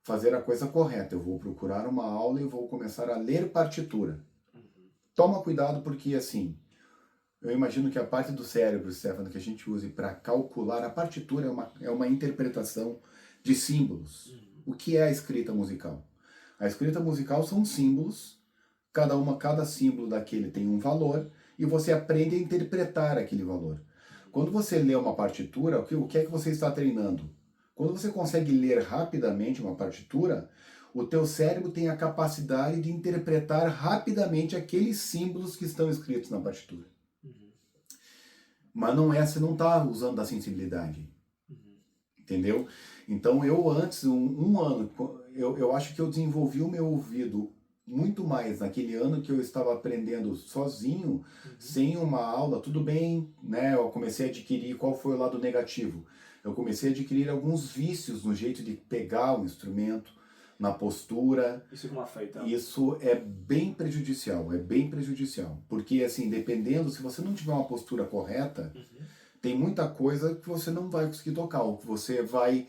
fazer a coisa correta. Eu vou procurar uma aula e vou começar a ler partitura. Toma cuidado porque, assim, eu imagino que a parte do cérebro, Stefano, que a gente use para calcular a partitura é uma interpretação de símbolos. O que é a escrita musical? A escrita musical são símbolos, cada símbolo daquele tem um valor, e você aprende a interpretar aquele valor. Quando você lê uma partitura, o que é que você está treinando? Quando você consegue ler rapidamente uma partitura, o teu cérebro tem a capacidade de interpretar rapidamente aqueles símbolos que estão escritos na partitura. Mas não é, você não está usando a sensibilidade. Entendeu? Então eu antes, um ano, eu acho que eu desenvolvi o meu ouvido muito mais naquele ano que eu estava aprendendo sozinho, sem uma aula. Tudo bem, né? Eu comecei a adquirir, qual foi o lado negativo? Eu comecei a adquirir alguns vícios no jeito de pegar o instrumento, na postura.
Isso como afeta?
Isso é bem prejudicial, porque assim, dependendo, se você não tiver uma postura correta, tem muita coisa que você não vai conseguir tocar, ou que você vai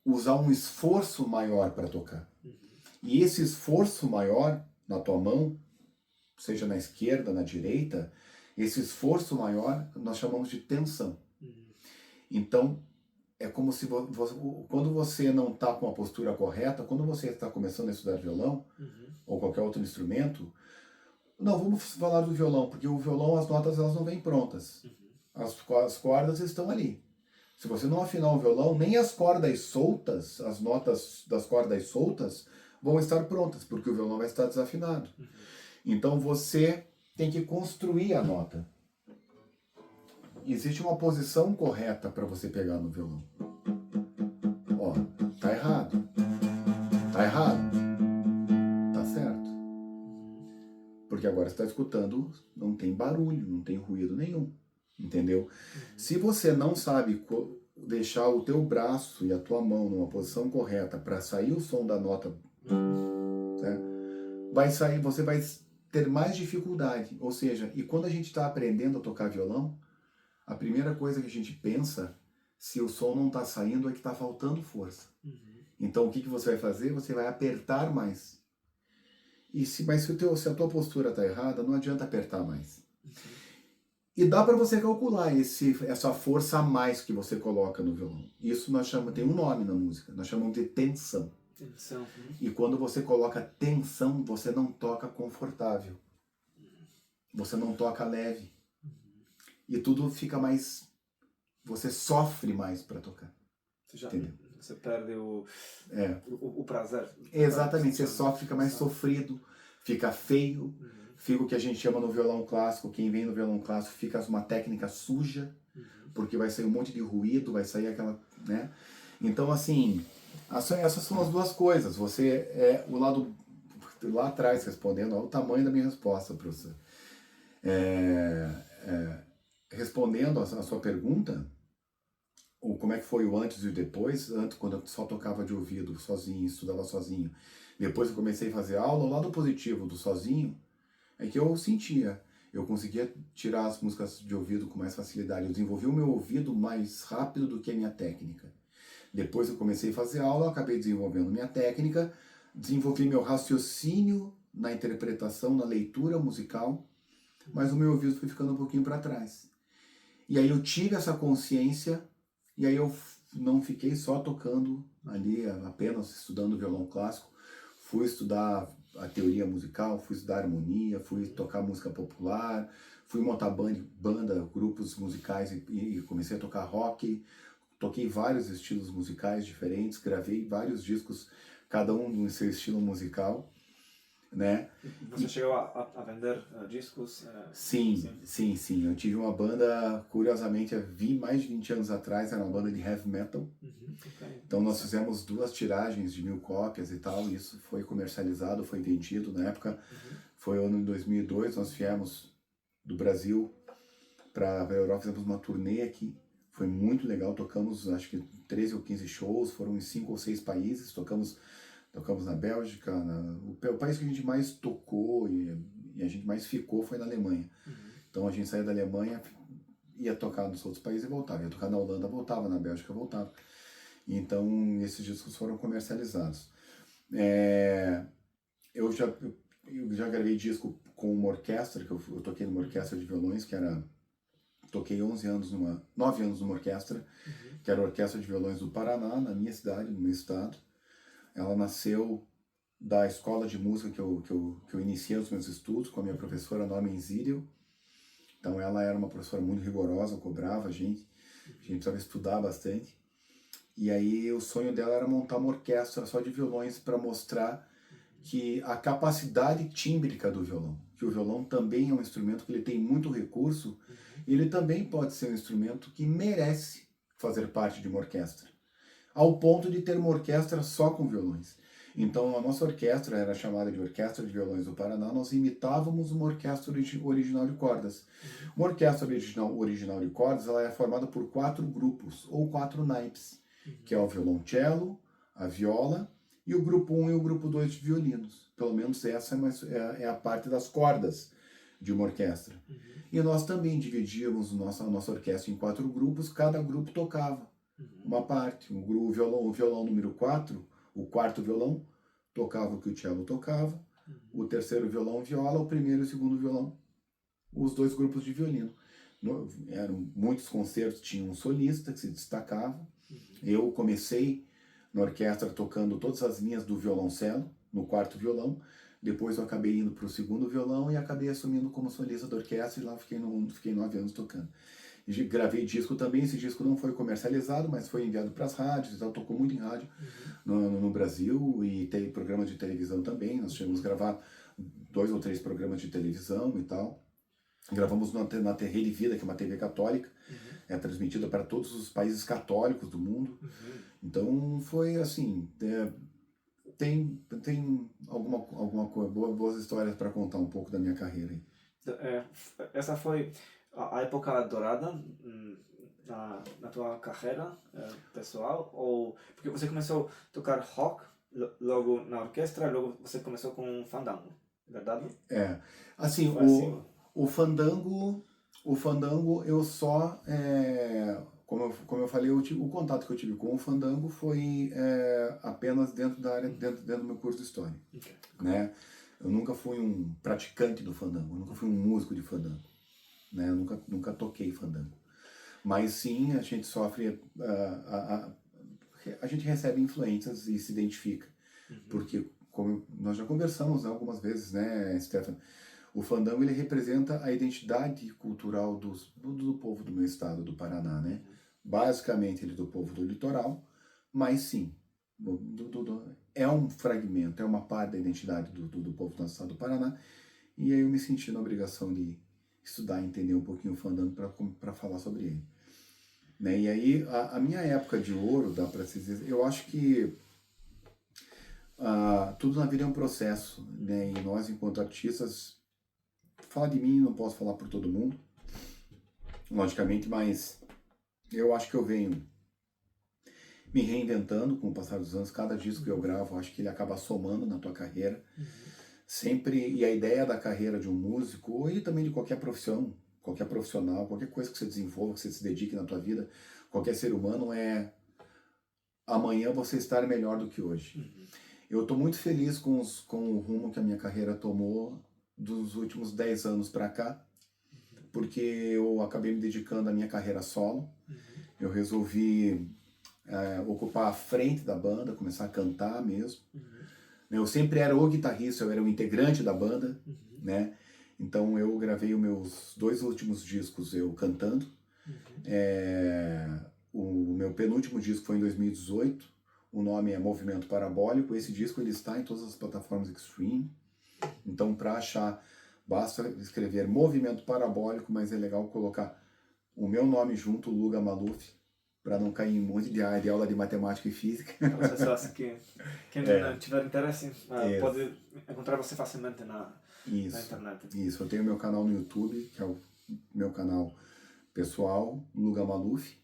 usar um esforço maior para tocar. E esse esforço maior na tua mão, seja na esquerda, na direita, esse esforço maior nós chamamos de tensão. Então, é como se quando você não está com a postura correta, quando você está começando a estudar violão, ou qualquer outro instrumento, não, vamos falar do violão, porque o violão, as notas elas não vêm prontas. As cordas estão ali. Se você não afinar o violão, nem as cordas soltas, as notas das cordas soltas, vão estar prontas, porque o violão vai estar desafinado. Então você tem que construir a nota. Existe uma posição correta para você pegar no violão. Ó, tá errado. Tá errado. Tá certo. Porque agora você está escutando, não tem barulho, não tem ruído nenhum. Entendeu? Se você não sabe deixar o teu braço e a tua mão numa posição correta para sair o som da nota, né, você vai ter mais dificuldade. Ou seja, e quando a gente está aprendendo a tocar violão, a primeira coisa que a gente pensa, se o som não está saindo, é que está faltando força. Então o que você vai fazer? Você vai apertar mais. Mas se a tua postura está errada, não adianta apertar mais. E dá para você calcular essa força a mais que você coloca no violão. Isso nós chamamos, tem um nome na música, nós chamamos de tensão. E quando você coloca tensão, você não toca confortável. Você não toca leve. E tudo fica mais... Você sofre mais para tocar.
Você perde o prazer.
Exatamente, você sofre, fica mais sofrido, fica feio. Fica o que a gente chama no violão clássico, quem vem no violão clássico fica uma técnica suja, porque vai sair um monte de ruído, vai sair aquela, né? Então, assim, essas são as duas coisas. Você o lado lá atrás respondendo, olha o tamanho da minha resposta para você. Respondendo a sua pergunta, ou como é que foi o antes e o depois, antes quando eu só tocava de ouvido sozinho, estudava sozinho, depois eu comecei a fazer aula, o lado positivo do sozinho é que eu sentia, eu conseguia tirar as músicas de ouvido com mais facilidade, eu desenvolvi o meu ouvido mais rápido do que a minha técnica. Depois eu comecei a fazer aula, eu acabei desenvolvendo minha técnica, desenvolvi meu raciocínio na interpretação, na leitura musical, mas o meu ouvido foi ficando um pouquinho para trás. E aí eu tive essa consciência, e aí eu não fiquei só tocando ali, apenas estudando violão clássico, fui estudar a teoria musical, fui estudar harmonia, fui tocar música popular, fui montar banda, grupos musicais e comecei a tocar rock, toquei vários estilos musicais diferentes, gravei vários discos, cada um no seu estilo musical, né?
Você chegou a vender discos?
Sim, sim, sim. Eu tive uma banda, curiosamente, há mais de 20 anos atrás, era uma banda de heavy metal.
Okay.
Então nós fizemos 2 tiragens de 1000 cópias e tal, e isso foi comercializado, foi vendido. Na época, foi o ano de 2002, nós viemos do Brasil para a Europa, fizemos uma turnê aqui. Foi muito legal, tocamos acho que 13 ou 15 shows, foram em 5 ou 6 países, tocamos na Bélgica, o país que a gente mais tocou e a gente mais ficou foi na Alemanha. Então a gente saía da Alemanha, ia tocar nos outros países e voltava, ia tocar na Holanda, voltava, na Bélgica, voltava. Então esses discos foram comercializados. Eu já gravei disco com uma orquestra, que eu toquei numa orquestra de violões, toquei 9 anos numa orquestra, que era a Orquestra de Violões do Paraná, na minha cidade, no meu estado. Ela nasceu da escola de música que eu iniciei os meus estudos com a minha professora Norma Zírio. Então ela era uma professora muito rigorosa, cobrava a gente precisava estudar bastante. E aí o sonho dela era montar uma orquestra só de violões para mostrar que a capacidade tímbrica do violão, que o violão também é um instrumento que ele tem muito recurso, ele também pode ser um instrumento que merece fazer parte de uma orquestra, ao ponto de ter uma orquestra só com violões. Então a nossa orquestra era chamada de Orquestra de Violões do Paraná, nós imitávamos uma orquestra original de cordas. Uma orquestra original de cordas, ela é formada por 4 grupos, ou 4 naipes, que é o violoncelo, a viola, e o grupo 1 e o grupo 2 de violinos. Pelo menos essa é a parte das cordas de uma orquestra. E nós também dividíamos a nossa orquestra em 4 grupos, cada grupo tocava uma parte. O violão número 4, o quarto violão, tocava o que o cello tocava, o terceiro violão, viola, o primeiro e o segundo violão, os 2 grupos de violino. Eram muitos concertos, tinha um solista que se destacava. Eu comecei na orquestra tocando todas as linhas do violoncelo, no quarto violão, depois eu acabei indo para o segundo violão e acabei assumindo como solista da orquestra e lá fiquei 9 anos tocando. Gravei disco também, esse disco não foi comercializado, mas foi enviado para as rádios e tal, tocou muito em rádio no Brasil e tem programas de televisão também, nós chegamos a gravar 2 ou 3 programas de televisão e tal. Gravamos na Rede Vida, que é uma TV católica, é transmitida para todos os países católicos do mundo. Então foi assim, tem alguma coisa, boas histórias para contar um pouco da minha carreira aí.
Essa foi a época dourada na tua carreira pessoal? Ou porque você começou a tocar rock logo na orquestra, logo você começou com fandango, verdade?
Assim, o fandango eu só, como eu falei, o contato que eu tive com o fandango foi apenas dentro do meu curso de história, né? Eu nunca fui um praticante do fandango, eu nunca fui um músico de fandango, né? Eu nunca toquei fandango. Mas sim, a gente sofre, a gente recebe influências e se identifica. Porque, como nós já conversamos algumas vezes, né, Stefano? O fandango ele representa a identidade cultural do povo do meu estado, do Paraná, né? Basicamente ele é do povo do litoral, mas sim, é um fragmento, é uma parte da identidade do povo do nosso estado do Paraná. E aí eu me senti na obrigação de estudar e entender um pouquinho o fandango para falar sobre ele. Né? E aí a minha época de ouro, dá para se dizer, eu acho que tudo na vida é um processo, né? E nós, enquanto artistas, falar de mim, não posso falar por todo mundo, logicamente, mas eu acho que eu venho me reinventando com o passar dos anos. Cada disco que eu gravo, acho que ele acaba somando na tua carreira. Sempre, e a ideia da carreira de um músico, e também de qualquer profissão, qualquer profissional, qualquer coisa que você desenvolva, que você se dedique na tua vida, qualquer ser humano, é amanhã você estar melhor do que hoje. Eu estou muito feliz com o rumo que a minha carreira tomou dos últimos 10 anos para cá, porque eu acabei me dedicando à minha carreira solo. Eu resolvi ocupar a frente da banda, começar a cantar mesmo. Eu sempre era o guitarrista, eu era o integrante da banda, né? Então eu gravei os meus 2 últimos discos eu cantando. O meu penúltimo disco foi em 2018, o nome é Movimento Parabólico. Esse disco ele está em todas as plataformas stream, então para achar basta escrever Movimento Parabólico, mas é legal colocar o meu nome junto, Luga Maluf, para não cair em um monte de aula de matemática e física.
Então, as pessoas que quem tiver interesse pode encontrar você facilmente na internet.
Isso, eu tenho meu canal no YouTube, que é o meu canal pessoal, Luga Maluf.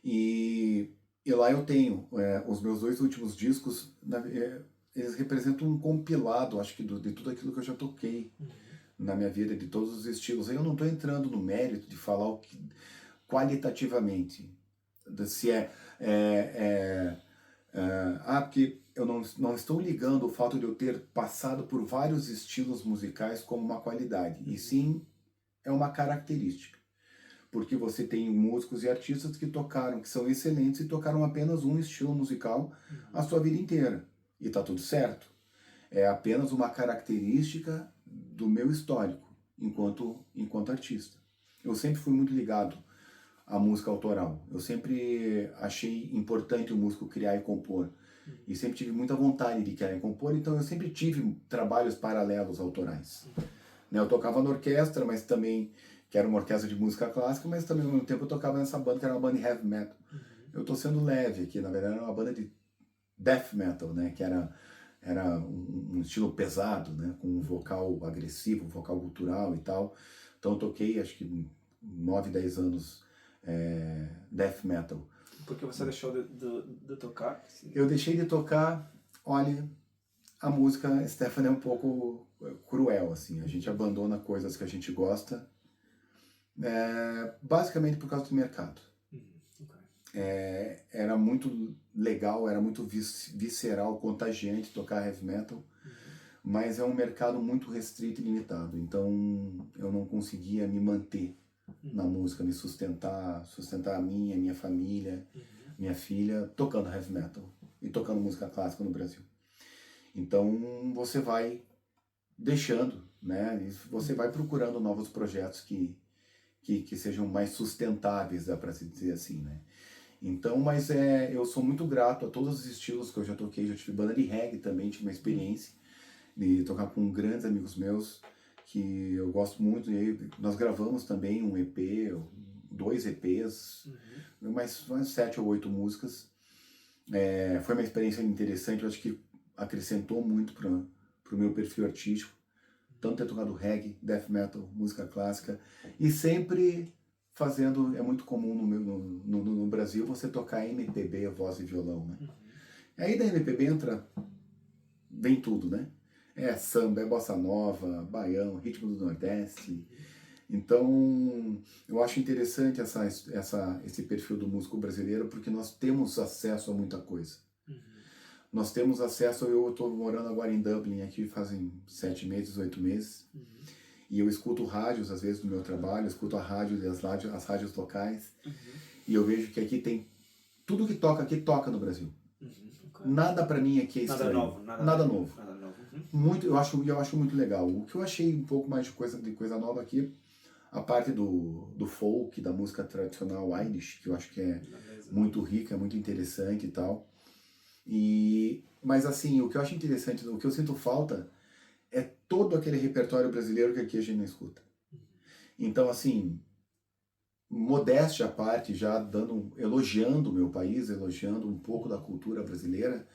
E lá eu tenho os meus 2 últimos discos, eles representam um compilado, acho que de tudo aquilo que eu já toquei na minha vida, de todos os estilos. Aí eu não estou entrando no mérito de falar qualitativamente, se porque eu não estou ligando o fato de eu ter passado por vários estilos musicais como uma qualidade, e sim é uma característica. Porque você tem músicos e artistas que são excelentes e tocaram apenas um estilo musical a sua vida inteira. E tá tudo certo. É apenas uma característica do meu histórico enquanto artista. Eu sempre fui muito ligado à música autoral. Eu sempre achei importante o músico criar e compor. E sempre tive muita vontade de criar e compor, então eu sempre tive trabalhos paralelos autorais. Eu tocava na orquestra, mas também, que era uma orquestra de música clássica, mas também ao mesmo tempo eu tocava nessa banda, que era uma banda de heavy metal. Eu tô sendo leve aqui, na verdade era uma banda de death metal, né, que era um estilo pesado, né, com um vocal agressivo, um vocal gutural e tal. Então eu toquei, acho que 9, 10 anos death metal.
Por que você deixou de tocar?
Eu deixei de tocar, olha, a música, Stephanie, é um pouco cruel, assim. A gente abandona coisas que a gente gosta, basicamente por causa do mercado. Era muito legal, era muito visceral, contagiante tocar heavy metal, mas é um mercado muito restrito e limitado. Então eu não conseguia me manter na música, me sustentar a minha família, minha filha, tocando heavy metal e tocando música clássica no Brasil. Então você vai deixando, né? E você vai procurando novos projetos que sejam mais sustentáveis, dá para se dizer assim, né? Então, mas eu sou muito grato a todos os estilos que eu já toquei. Já tive banda de reggae também, tive uma experiência de tocar com grandes amigos meus que eu gosto muito. E aí nós gravamos também um EP, 2 EPs, mais 7 ou 8 músicas. Foi uma experiência interessante, eu acho que acrescentou muito para o meu perfil artístico, tanto ter tocado reggae, death metal, música clássica, e sempre fazendo, é muito comum no Brasil você tocar MPB, voz e violão, né? Aí da MPB vem tudo, né? É samba, é bossa nova, baião, ritmo do Nordeste. Então, eu acho interessante esse perfil do músico brasileiro, porque nós temos acesso a muita coisa. Nós temos acesso, eu estou morando agora em Dublin, aqui fazem 7 meses, 8 meses, e eu escuto rádios, às vezes, no meu trabalho, eu escuto a rádio, as rádios locais, e eu vejo que aqui tem tudo que toca aqui, toca no Brasil. Nada para mim aqui é estranho. Nada novo. Muito, eu acho muito legal. O que eu achei um pouco mais de coisa nova aqui, a parte do folk, da música tradicional Irish, que eu acho que é muito rica, muito interessante e tal. Mas assim, o que eu acho interessante, o que eu sinto falta é todo aquele repertório brasileiro que aqui a gente não escuta. Então, assim, modéstia à parte, já elogiando o meu país, elogiando um pouco da cultura brasileira,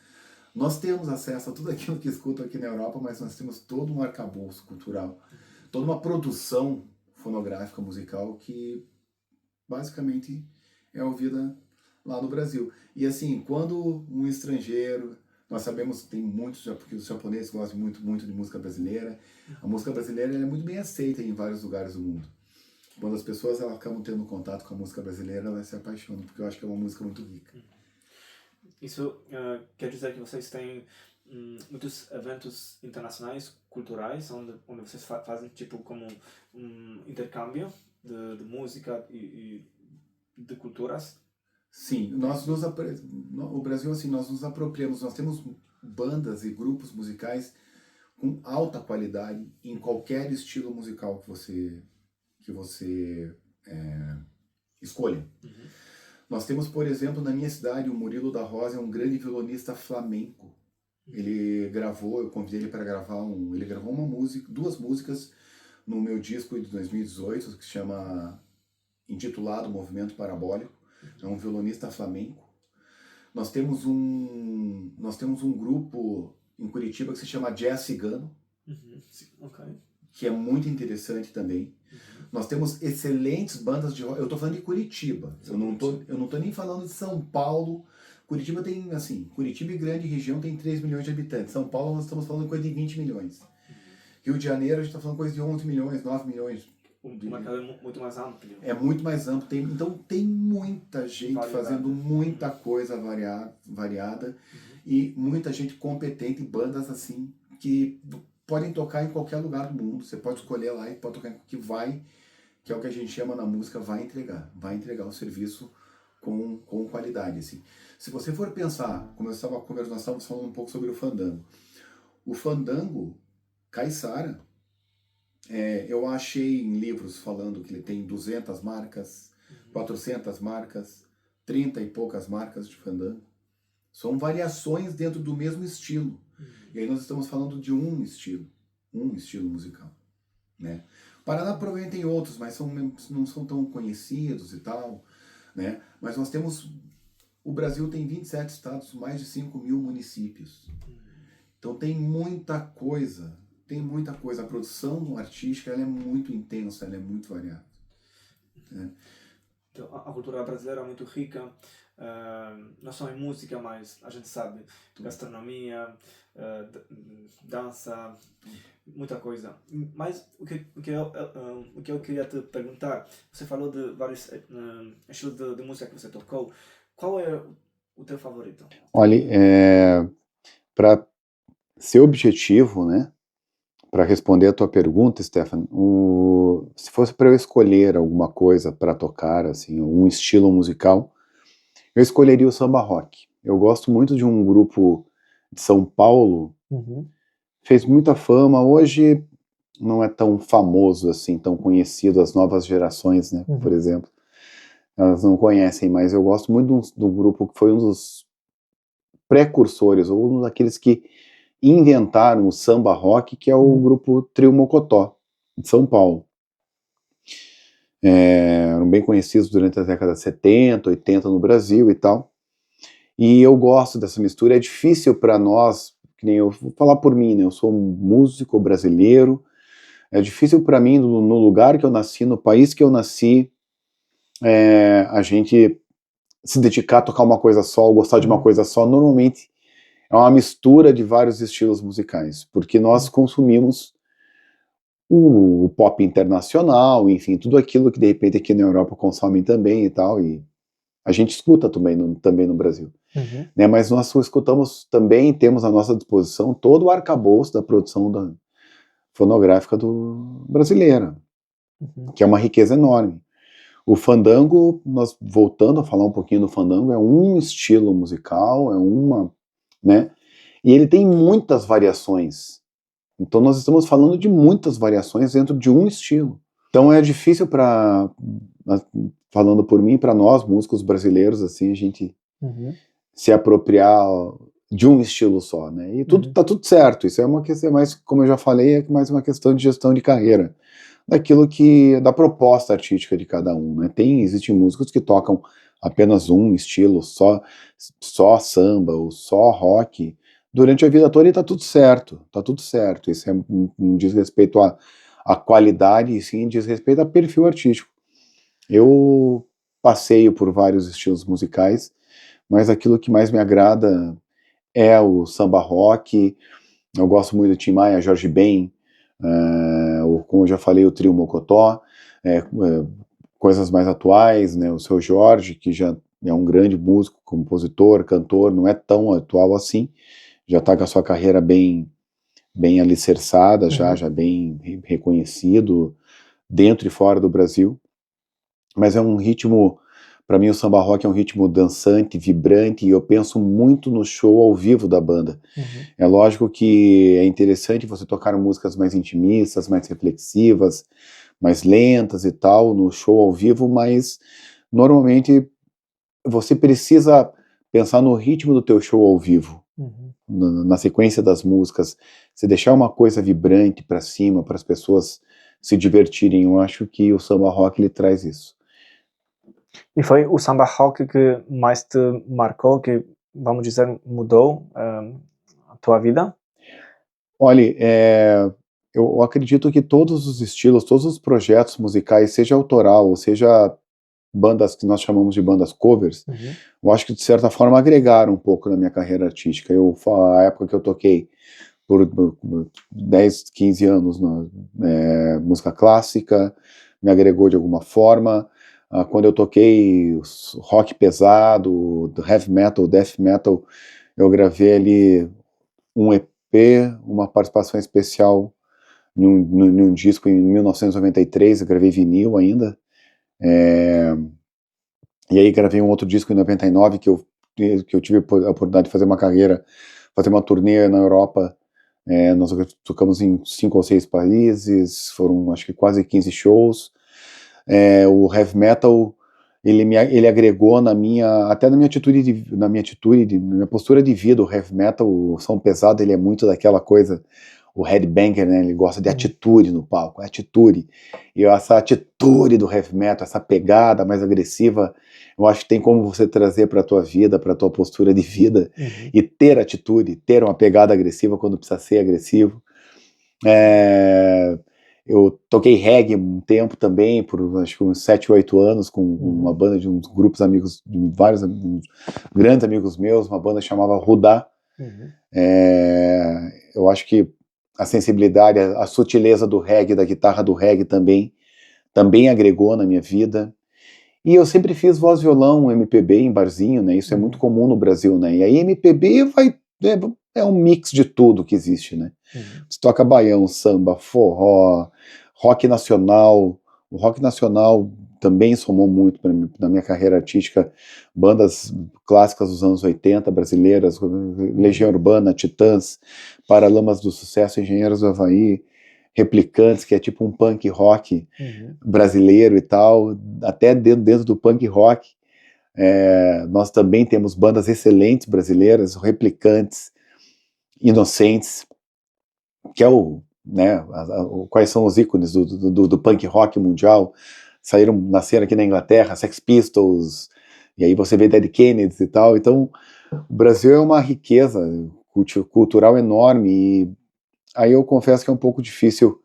nós temos acesso a tudo aquilo que escuto aqui na Europa, mas nós temos todo um arcabouço cultural, toda uma produção fonográfica, musical, que basicamente é ouvida lá no Brasil. E assim, quando um estrangeiro, nós sabemos que tem muitos, porque os japoneses gostam muito, muito de música brasileira, a música brasileira é muito bem aceita em vários lugares do mundo. Quando as pessoas acabam tendo contato com a música brasileira, elas se apaixonam, porque eu acho que é uma música muito rica.
Isso quer dizer que vocês têm muitos eventos internacionais, culturais, onde vocês fazem tipo como um intercâmbio de música e de culturas?
Sim, o Brasil, assim, nós nos apropriamos, nós temos bandas e grupos musicais com alta qualidade em qualquer estilo musical que você escolha. Nós temos, por exemplo, na minha cidade, o Murilo da Rosa é um grande violonista flamenco. Ele gravou, eu convidei ele para gravar ele gravou uma música, duas músicas no meu disco de 2018, que se chama intitulado Movimento Parabólico. É um violonista flamenco. Nós temos um grupo em Curitiba que se chama Jazz Cigano, que é muito interessante também. Nós temos excelentes bandas de rock. Eu estou falando de Curitiba. Eu não tô nem falando de São Paulo. Curitiba tem, assim, Curitiba e grande região tem 3 milhões de habitantes. São Paulo nós estamos falando coisa de 20 milhões. Rio de Janeiro a gente está falando coisa de 11 milhões, 9 milhões.
O mercado é muito mais amplo.
É muito mais amplo. Então tem muita gente fazendo muita coisa variada e muita gente competente, bandas assim, que podem tocar em qualquer lugar do mundo. Você pode escolher lá e pode tocar que é o que a gente chama na música, vai entregar o serviço com qualidade. Assim. Se você for pensar, como nós estávamos falando um pouco sobre o fandango. O fandango, caiçara, eu achei em livros falando que ele tem 200 marcas, 400 marcas, 30 e poucas marcas de fandango. São variações dentro do mesmo estilo. E aí nós estamos falando de um estilo musical. Né? Paraná provavelmente tem outros, mas não são tão conhecidos e tal. Né? Mas nós temos... O Brasil tem 27 estados, mais de 5 mil municípios. Então tem muita coisa. A produção artística ela é muito intensa, ela é muito variada. Né?
Então, a cultura brasileira é muito rica, não só em música, mas a gente sabe, gastronomia, dança, muita coisa. Mas o que eu queria te perguntar, você falou de vários estilos de música que você tocou, qual é o teu favorito?
Olha, para ser objetivo, né, para responder a tua pergunta, Stefan, se fosse para eu escolher alguma coisa para tocar, assim, um estilo musical, eu escolheria o samba rock. Eu gosto muito de um grupo de São Paulo, fez muita fama, hoje não é tão famoso assim, tão conhecido, as novas gerações, né, por exemplo, elas não conhecem, mas eu gosto muito de um grupo que foi um dos precursores, ou um daqueles que inventaram o samba rock, que é o grupo Trio Mocotó, de São Paulo. Eram bem conhecidos durante a década de 70, 80 no Brasil e tal. E eu gosto dessa mistura. É difícil para nós, que nem eu vou falar por mim, né? Eu sou um músico brasileiro. É difícil para mim, no lugar que eu nasci, no país que eu nasci, a gente se dedicar a tocar uma coisa só, ou gostar de uma coisa só. Normalmente é uma mistura de vários estilos musicais, porque nós consumimos o pop internacional, enfim, tudo aquilo que de repente aqui na Europa consomem também e tal, e a gente escuta também no Brasil. Né, mas nós escutamos também, temos à nossa disposição todo o arcabouço da produção fonográfica brasileira, que é uma riqueza enorme. O fandango, nós voltando a falar um pouquinho do fandango, é um estilo musical, né? E ele tem muitas variações. Então nós estamos falando de muitas variações dentro de um estilo. Então é difícil falando por mim, para nós, músicos brasileiros, assim, a gente se apropriar de um estilo só, né? E tá tudo certo. Isso é uma questão mais, como eu já falei, é mais uma questão de gestão de carreira. Da proposta artística de cada um, né? Existem músicos que tocam apenas um estilo, só samba ou só rock, durante a vida toda, e tá tudo certo. Isso não diz respeito à qualidade, e sim diz respeito a perfil artístico. Eu passeio por vários estilos musicais, mas aquilo que mais me agrada é o samba rock. Eu gosto muito de Tim Maia, Jorge Ben, como eu já falei, o Trio Mocotó, coisas mais atuais, né, o Seu Jorge, que já é um grande músico, compositor, cantor, não é tão atual assim, já está com a sua carreira bem alicerçada, já bem reconhecido, dentro e fora do Brasil, mas é um ritmo, para mim o samba rock é um ritmo dançante, vibrante, e eu penso muito no show ao vivo da banda. É lógico que é interessante você tocar músicas mais intimistas, mais reflexivas, mais lentas e tal, no show ao vivo, mas normalmente você precisa pensar no ritmo do teu show ao vivo, na sequência das músicas, se deixar uma coisa vibrante para cima, para as pessoas se divertirem. Eu acho que o samba rock ele traz isso.
E foi o samba rock que mais te marcou, que, vamos dizer, mudou a tua vida?
Olha, eu acredito que todos os estilos, todos os projetos musicais, seja autoral, ou seja bandas que nós chamamos de bandas covers, eu acho que de certa forma agregaram um pouco na minha carreira artística. A época que eu toquei por 10, 15 anos na música clássica, me agregou de alguma forma. Quando eu toquei rock pesado, heavy metal, death metal, eu gravei ali um EP, uma participação especial em um disco em 1993, eu gravei vinil ainda. E aí gravei um outro disco em 99 que eu tive a oportunidade de fazer uma carreira, fazer uma turnê na Europa. Nós tocamos em 5 ou 6 países, foram acho que quase 15 shows. O heavy metal ele agregou na minha postura de vida. O heavy metal, o som pesado, ele é muito daquela coisa, o headbanger, né? Ele gosta de atitude no palco, atitude. E essa atitude do heavy metal, essa pegada mais agressiva, eu acho que tem como você trazer para a tua vida, para a tua postura de vida, e ter atitude, ter uma pegada agressiva quando precisa ser agressivo. Eu toquei reggae um tempo também, por acho que uns 7, 8 anos, com uma banda de uns grupos amigos, de vários grandes amigos meus, uma banda chamava Rudá. Eu acho que a sensibilidade, a sutileza do reggae, da guitarra do reggae também agregou na minha vida. E eu sempre fiz voz, violão, MPB em barzinho, né? Isso é muito comum no Brasil, né? E aí MPB é um mix de tudo que existe, né? Você toca baião, samba, forró, rock nacional. O rock nacional também somou muito na minha carreira artística. Bandas clássicas dos anos 80, brasileiras, Legião Urbana, Titãs, Paralamas do Sucesso, Engenheiros do Havaí, Replicantes, que é tipo um punk rock brasileiro e tal. Até dentro do punk rock, nós também temos bandas excelentes brasileiras, Replicantes, Inocentes, que é quais são os ícones do punk rock mundial. Nasceram aqui na Inglaterra, Sex Pistols, e aí você vê Dead Kennedys e tal. Então, o Brasil é uma riqueza cultural enorme, e aí eu confesso que é um pouco difícil.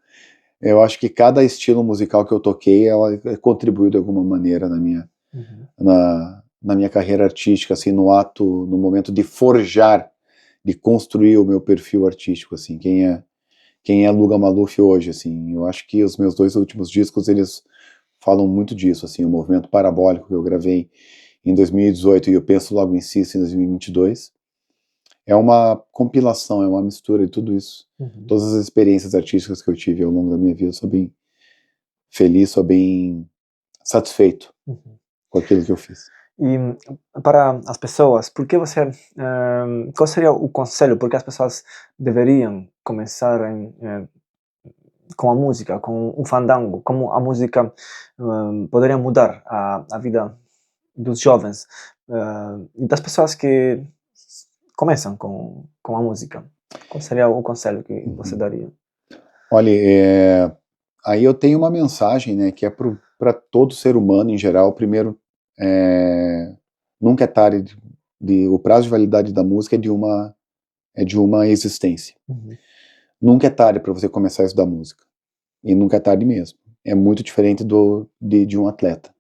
Eu acho que cada estilo musical que eu toquei, ela contribuiu de alguma maneira na minha carreira artística, assim, no momento de forjar, de construir o meu perfil artístico, assim, quem é Luga Maluf hoje, assim. Eu acho que os meus 2 últimos discos, eles falam muito disso, assim, o Movimento Parabólico, que eu gravei em 2018, e Eu Penso Logo Insisto, em 2022, é uma compilação, é uma mistura de tudo isso. Todas as experiências artísticas que eu tive ao longo da minha vida, eu sou bem feliz, sou bem satisfeito com aquilo que eu fiz.
E para as pessoas, qual seria o conselho? Porque as pessoas deveriam começar com a música, com o fandango, como a música poderia mudar a vida dos jovens e das pessoas que começam com a música. Qual seria o conselho que você daria?
Olha, aí eu tenho uma mensagem, né, que é para todo ser humano em geral. Primeiro, nunca é tarde. O prazo de validade da música é de uma existência. Nunca é tarde para você começar a estudar música, e nunca é tarde mesmo. É muito diferente de um atleta.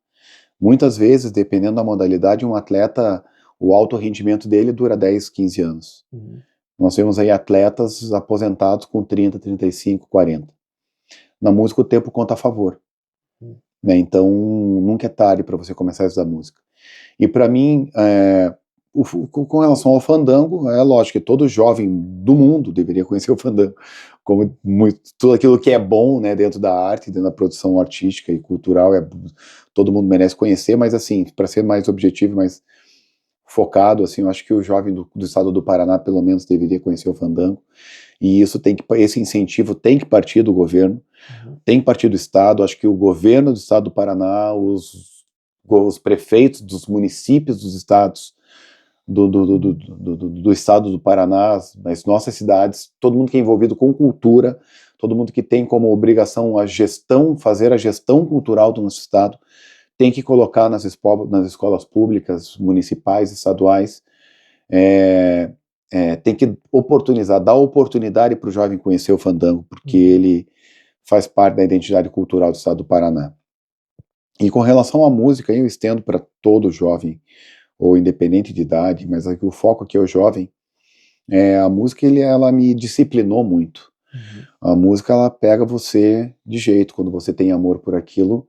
Muitas vezes, dependendo da modalidade, um atleta, o alto rendimento dele dura 10, 15 anos. Nós temos aí atletas aposentados com 30, 35, 40. Na música o tempo conta a favor. Né? Então, nunca é tarde para você começar a estudar música. E para mim, com relação ao fandango, é lógico que todo jovem do mundo deveria conhecer o fandango, como tudo aquilo que é bom, né, dentro da arte, dentro da produção artística e cultural, todo mundo merece conhecer, mas assim, para ser mais objetivo, mais focado, assim, eu acho que o jovem do estado do Paraná, pelo menos, deveria conhecer o fandango, e esse incentivo tem que partir do governo, tem que partir do estado. Acho que o governo do estado do Paraná, os prefeitos dos municípios, dos estados, do estado do Paraná, das nossas cidades, todo mundo que é envolvido com cultura, todo mundo que tem como obrigação fazer a gestão cultural do nosso estado, tem que colocar nas escolas públicas, municipais, estaduais, tem que dar oportunidade para o jovem conhecer o fandango, porque ele faz parte da identidade cultural do estado do Paraná. E com relação à música, eu estendo para todo jovem, ou independente de idade, mas aqui, o foco aqui é o jovem. A música, ela me disciplinou muito. A música, ela pega você de jeito, quando você tem amor por aquilo,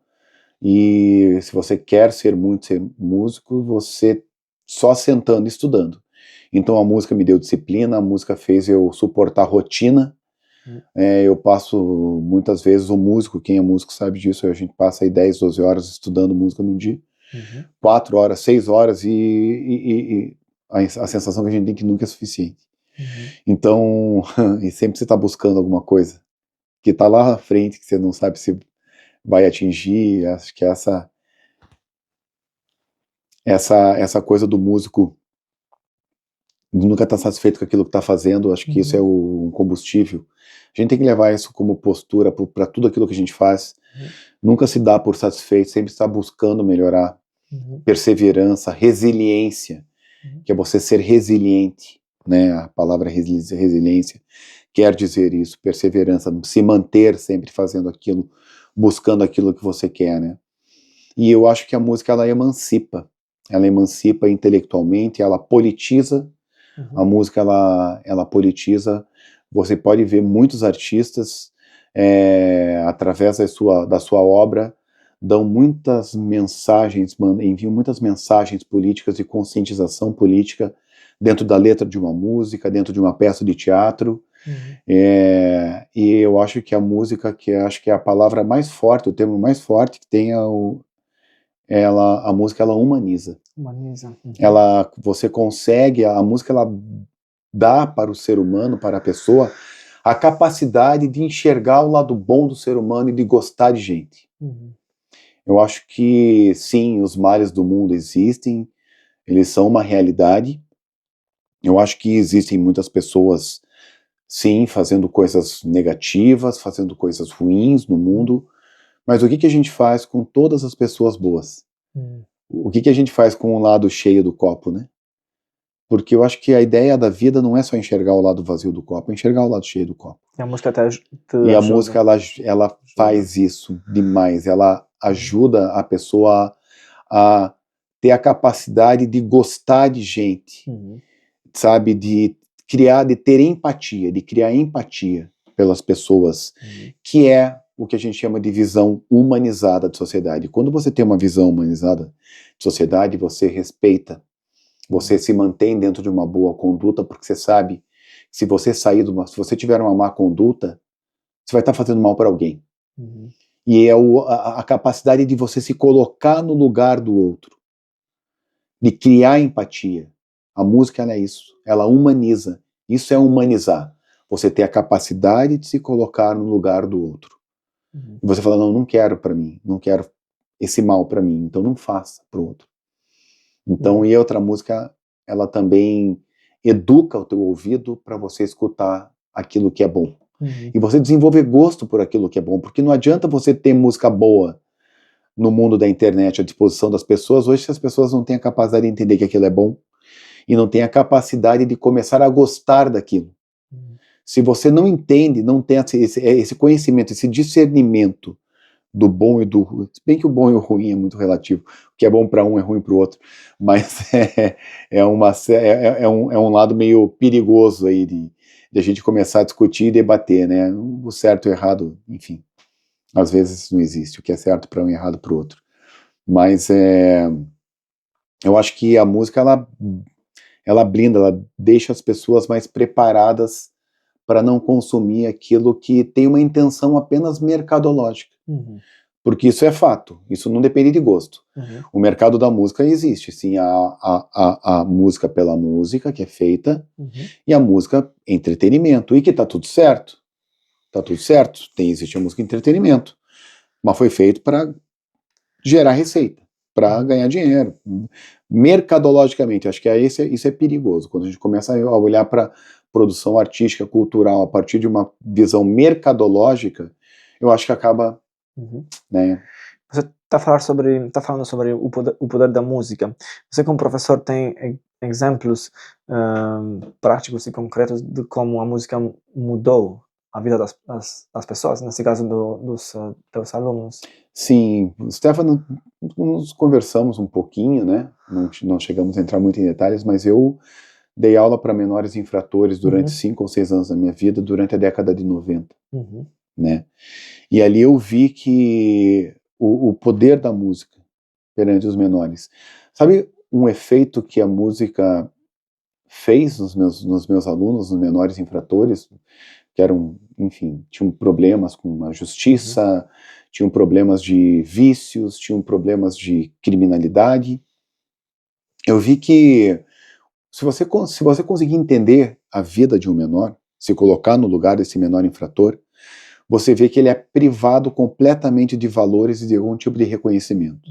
e se você quer ser músico, você só sentando e estudando. Então a música me deu disciplina, a música fez eu suportar a rotina. Eu passo muitas vezes, quem é músico sabe disso, a gente passa aí 10, 12 horas estudando música num dia, 4 horas, 6 horas, e a sensação que a gente tem que nunca é suficiente. Então, e sempre você está buscando alguma coisa que está lá à frente, que você não sabe se vai atingir. Acho que essa coisa do músico nunca estar satisfeito com aquilo que está fazendo, acho que isso é um combustível. A gente tem que levar isso como postura para tudo aquilo que a gente faz. Nunca se dá por satisfeito, sempre está buscando melhorar. Perseverança, resiliência, que é você ser resiliente, né? A palavra resiliência quer dizer isso, perseverança, se manter sempre fazendo aquilo, buscando aquilo que você quer, né? E eu acho que a música, ela emancipa intelectualmente, ela politiza. A música, ela politiza. Você pode ver muitos artistas, através da sua obra, dão muitas mensagens, enviam muitas mensagens políticas de conscientização política dentro da letra de uma música, dentro de uma peça de teatro. E eu acho que a música, acho que é a palavra mais forte, o termo mais forte que tem, a música, ela humaniza. Você consegue, a música, ela dá para o ser humano, para a pessoa, a capacidade de enxergar o lado bom do ser humano e de gostar de gente. Eu acho que, sim, os males do mundo existem, eles são uma realidade. Eu acho que existem muitas pessoas, sim, fazendo coisas negativas, fazendo coisas ruins no mundo, mas o que a gente faz com todas as pessoas boas? O que a gente faz com o lado cheio do copo, né? Porque eu acho que a ideia da vida não é só enxergar o lado vazio do copo, é enxergar o lado cheio do copo.
E a música até
E a música, ela faz isso demais. Ela ajuda a pessoa a ter a capacidade de gostar de gente, sabe? De ter empatia, de criar empatia pelas pessoas, que é o que a gente chama de visão humanizada de sociedade. Quando você tem uma visão humanizada de sociedade, você respeita, você se mantém dentro de uma boa conduta, porque você sabe que se você se você tiver uma má conduta, você vai estar fazendo mal para alguém. E é a capacidade de você se colocar no lugar do outro, de criar empatia. A música, ela é isso, ela humaniza. Isso é humanizar. Você ter a capacidade de se colocar no lugar do outro. E você fala, não quero para mim, não quero esse mal para mim, então não faça para o outro. Então, e outra música, ela também educa o teu ouvido para você escutar aquilo que é bom. E você desenvolver gosto por aquilo que é bom, porque não adianta você ter música boa no mundo da internet à disposição das pessoas, hoje, se as pessoas não têm a capacidade de entender que aquilo é bom, e não têm a capacidade de começar a gostar daquilo. Se você não entende, não tem esse conhecimento, esse discernimento do bom e do ruim, se bem que o bom e o ruim é muito relativo, o que é bom para um é ruim para o outro, mas é um lado meio perigoso aí de a gente começar a discutir e debater, né? O certo e o errado, enfim, às vezes não existe, o que é certo para um e errado para o outro. Mas eu acho que a música, ela blinda, ela deixa as pessoas mais preparadas para não consumir aquilo que tem uma intenção apenas mercadológica. Porque isso é fato, isso não depende de gosto. O mercado da música existe, sim, a música pela música, que é feita, e a música entretenimento, e que tá tudo certo. Tá tudo certo, existe a música entretenimento, mas foi feito para gerar receita. para ganhar dinheiro. Mercadologicamente, acho que isso é perigoso. Quando a gente começa a olhar para produção artística, cultural, a partir de uma visão mercadológica, eu acho que acaba, né?
Você tá falando sobre o poder da música. Você, como professor, tem exemplos práticos e concretos de como a música mudou a vida das pessoas, nesse caso dos teus alunos?
Sim, Stefano, nós conversamos um pouquinho, né? Não chegamos a entrar muito em detalhes, mas eu dei aula para menores infratores durante 5 ou 6 anos da minha vida, durante a década de 90, né? E ali eu vi que o poder da música perante os menores. Sabe um efeito que a música fez nos meus alunos, nos menores infratores, que eram, enfim, tinham problemas com a justiça, tinham problemas de vícios, tinham problemas de criminalidade. Eu vi que se você conseguir entender a vida de um menor, se colocar no lugar desse menor infrator, você vê que ele é privado completamente de valores e de algum tipo de reconhecimento.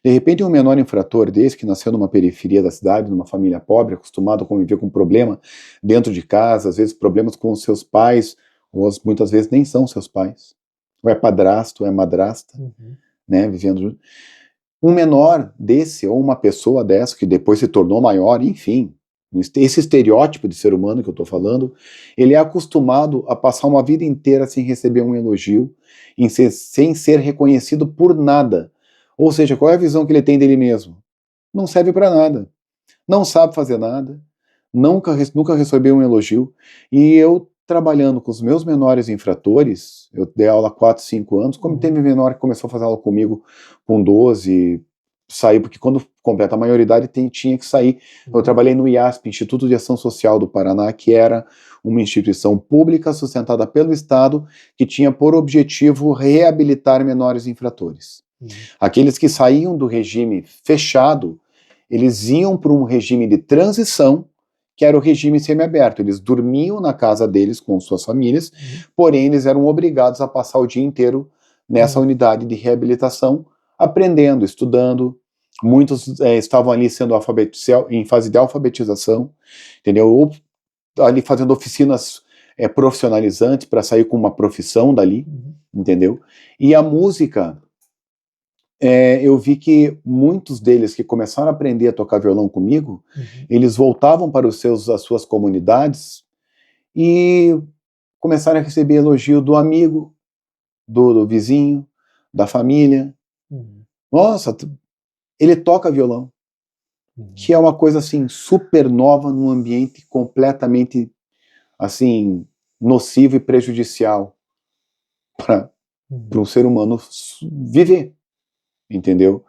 De repente, um menor infrator desse, que nasceu numa periferia da cidade, numa família pobre, acostumado a conviver com problema dentro de casa, às vezes problemas com os seus pais, ou muitas vezes nem são seus pais, ou é padrasto, ou é madrasta, né, vivendo junto. Um menor desse, ou uma pessoa dessa, que depois se tornou maior, enfim, esse estereótipo de ser humano que eu estou falando, ele é acostumado a passar uma vida inteira sem receber um elogio, sem ser reconhecido por nada. Ou seja, qual é a visão que ele tem dele mesmo? Não serve para nada. Não sabe fazer nada, nunca recebeu um elogio. E eu, trabalhando com os meus menores infratores, eu dei aula há 4, 5 anos, como teve menor que começou a fazer aula comigo com 12, saí, porque quando completa a maioridade tinha que sair. Eu trabalhei no IASP, Instituto de Ação Social do Paraná, que era uma instituição pública sustentada pelo Estado, que tinha por objetivo reabilitar menores infratores. Aqueles que saíam do regime fechado, eles iam para um regime de transição, que era o regime semiaberto. Eles dormiam na casa deles com suas famílias, porém eles eram obrigados a passar o dia inteiro nessa unidade de reabilitação, aprendendo, estudando. Muitos estavam ali sendo em fase de alfabetização, entendeu? Ou ali fazendo oficinas profissionalizantes para sair com uma profissão dali, entendeu? E a música, eu vi que muitos deles que começaram a aprender a tocar violão comigo, eles voltavam para as suas comunidades e começaram a receber elogio do amigo, do vizinho, da família. Nossa, ele toca violão. Que é uma coisa assim super nova num ambiente completamente assim nocivo e prejudicial para um ser humano viver, entendeu?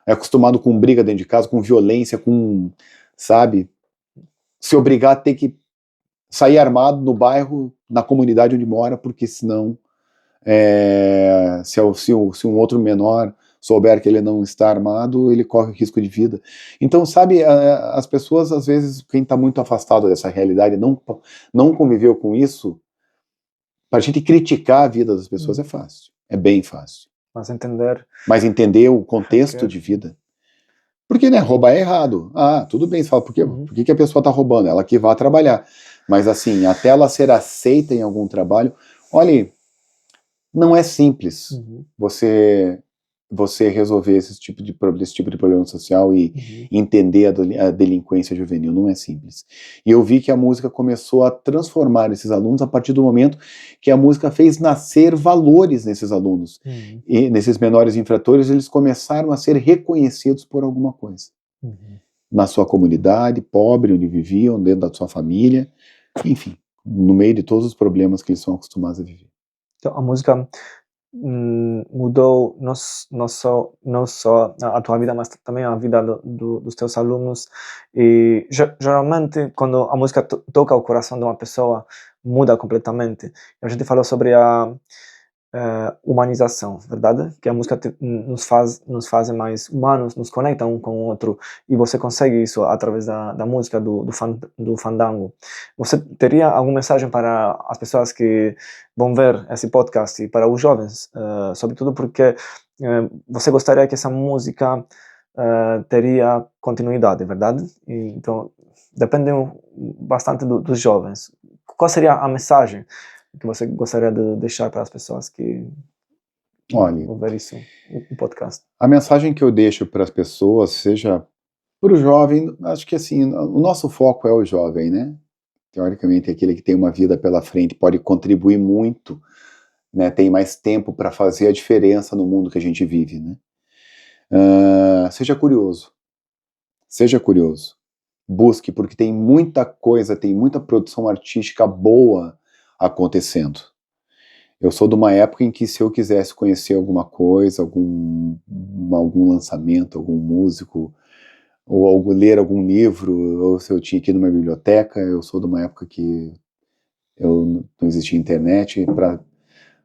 É acostumado com briga dentro de casa, com violência, com, sabe, se obrigar a ter que sair armado no bairro, na comunidade onde mora, porque senão se um outro menor souber que ele não está armado, ele corre risco de vida. Então, sabe, as pessoas, às vezes, quem está muito afastado dessa realidade, não conviveu com isso, para a gente criticar a vida das pessoas é fácil, é bem fácil. Mas entender o contexto de vida. Porque, né, roubar é errado. Ah, tudo bem, você fala, por que a pessoa está roubando? Ela que vai trabalhar. Mas, assim, até ela ser aceita em algum trabalho, olha, não é simples você resolver esse tipo de problema social e entender a delinquência juvenil. Não é simples. E eu vi que a música começou a transformar esses alunos a partir do momento que a música fez nascer valores nesses alunos. E nesses menores infratores, eles começaram a ser reconhecidos por alguma coisa. Na sua comunidade, pobre, onde viviam, dentro da sua família, enfim, no meio de todos os problemas que eles são acostumados a viver.
Então, a música mudou não só a tua vida, mas também a vida dos teus alunos. E geralmente, quando a música toca o coração de uma pessoa, muda completamente. A gente falou sobre a humanização, verdade? Que a música nos faz mais humanos, nos conecta um com o outro, e você consegue isso através da música, do fandango. Você teria alguma mensagem para as pessoas que vão ver esse podcast e para os jovens, sobretudo porque você gostaria que essa música teria continuidade, verdade? Então, depende bastante dos jovens. Qual seria a mensagem que você gostaria de deixar para as pessoas que ouvir isso, o podcast?
A mensagem que eu deixo para as pessoas, seja para o jovem, acho que assim, o nosso foco é o jovem, né? Teoricamente, aquele que tem uma vida pela frente pode contribuir muito, né? Tem mais tempo para fazer a diferença no mundo que a gente vive, né? Seja curioso. Seja curioso. Busque, porque tem muita coisa, tem muita produção artística boa acontecendo. Eu sou de uma época em que, se eu quisesse conhecer alguma coisa, algum lançamento, algum músico, ou ler algum livro, ou se eu tinha que ir numa biblioteca, eu sou de uma época que não existia internet,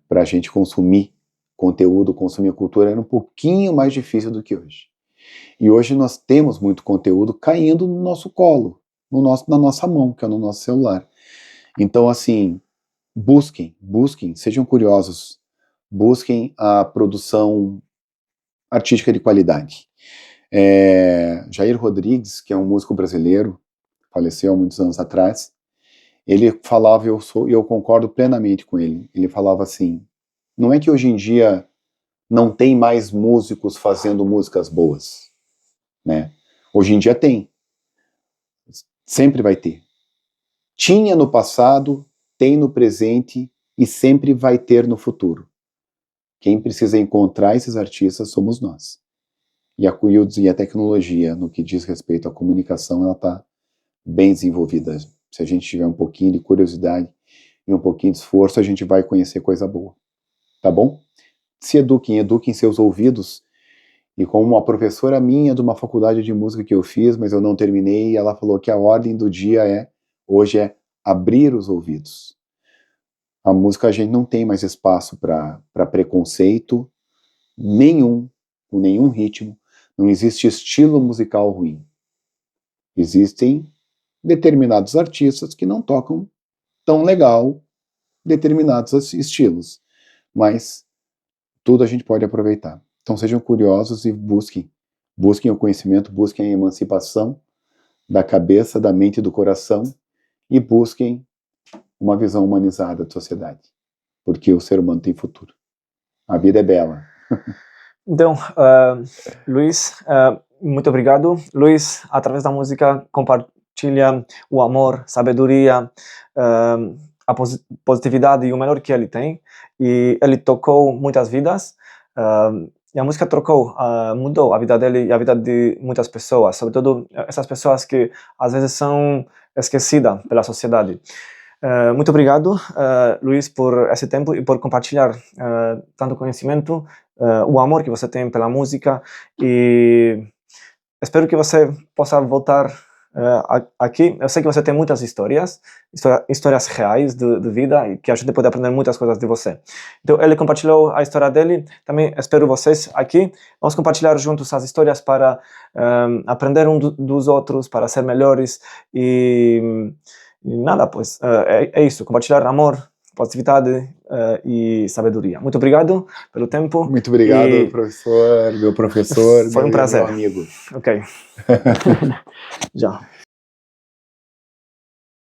para a gente consumir conteúdo, consumir cultura, era um pouquinho mais difícil do que hoje. E hoje nós temos muito conteúdo caindo no nosso colo, na nossa mão, que é no nosso celular. Então, assim, busquem, sejam curiosos, busquem a produção artística de qualidade. Jair Rodrigues, que é um músico brasileiro, faleceu há muitos anos atrás, ele falava, e eu concordo plenamente com ele, ele falava assim, não é que hoje em dia não tem mais músicos fazendo músicas boas, né? Hoje em dia tem, sempre vai ter. Tinha no passado, tem no presente e sempre vai ter no futuro. Quem precisa encontrar esses artistas somos nós. E a tecnologia, no que diz respeito à comunicação, ela está bem desenvolvida. Se a gente tiver um pouquinho de curiosidade e um pouquinho de esforço, a gente vai conhecer coisa boa. Tá bom? Se eduquem seus ouvidos. E como uma professora minha de uma faculdade de música que eu fiz, mas eu não terminei, ela falou que a ordem do dia hoje é abrir os ouvidos. A música, a gente não tem mais espaço para preconceito nenhum, com nenhum ritmo. Não existe estilo musical ruim. Existem determinados artistas que não tocam tão legal determinados estilos, mas tudo a gente pode aproveitar. Então sejam curiosos e busquem o conhecimento, busquem a emancipação da cabeça, da mente e do coração e busquem uma visão humanizada da sociedade, porque o ser humano tem futuro. A vida é bela.
Então, Luiz, muito obrigado. Luiz, através da música, compartilha o amor, sabedoria, a positividade e o melhor que ele tem. E ele tocou muitas vidas. E a música mudou a vida dele e a vida de muitas pessoas, sobretudo essas pessoas que às vezes são esquecidas pela sociedade. Muito obrigado, Luiz, por esse tempo e por compartilhar tanto conhecimento, o amor que você tem pela música, e espero que você possa voltar aqui. Eu sei que você tem muitas histórias reais de vida, e que a gente pode aprender muitas coisas de você. Então, ele compartilhou a história dele, também espero vocês aqui. Vamos compartilhar juntos as histórias para aprender dos outros, para ser melhores, e nada, pois, é isso, compartilhar amor, positividade e sabedoria. Muito obrigado pelo tempo.
Muito obrigado, professor, meu professor,
foi um prazer.
meu amigo.
Ok. Já.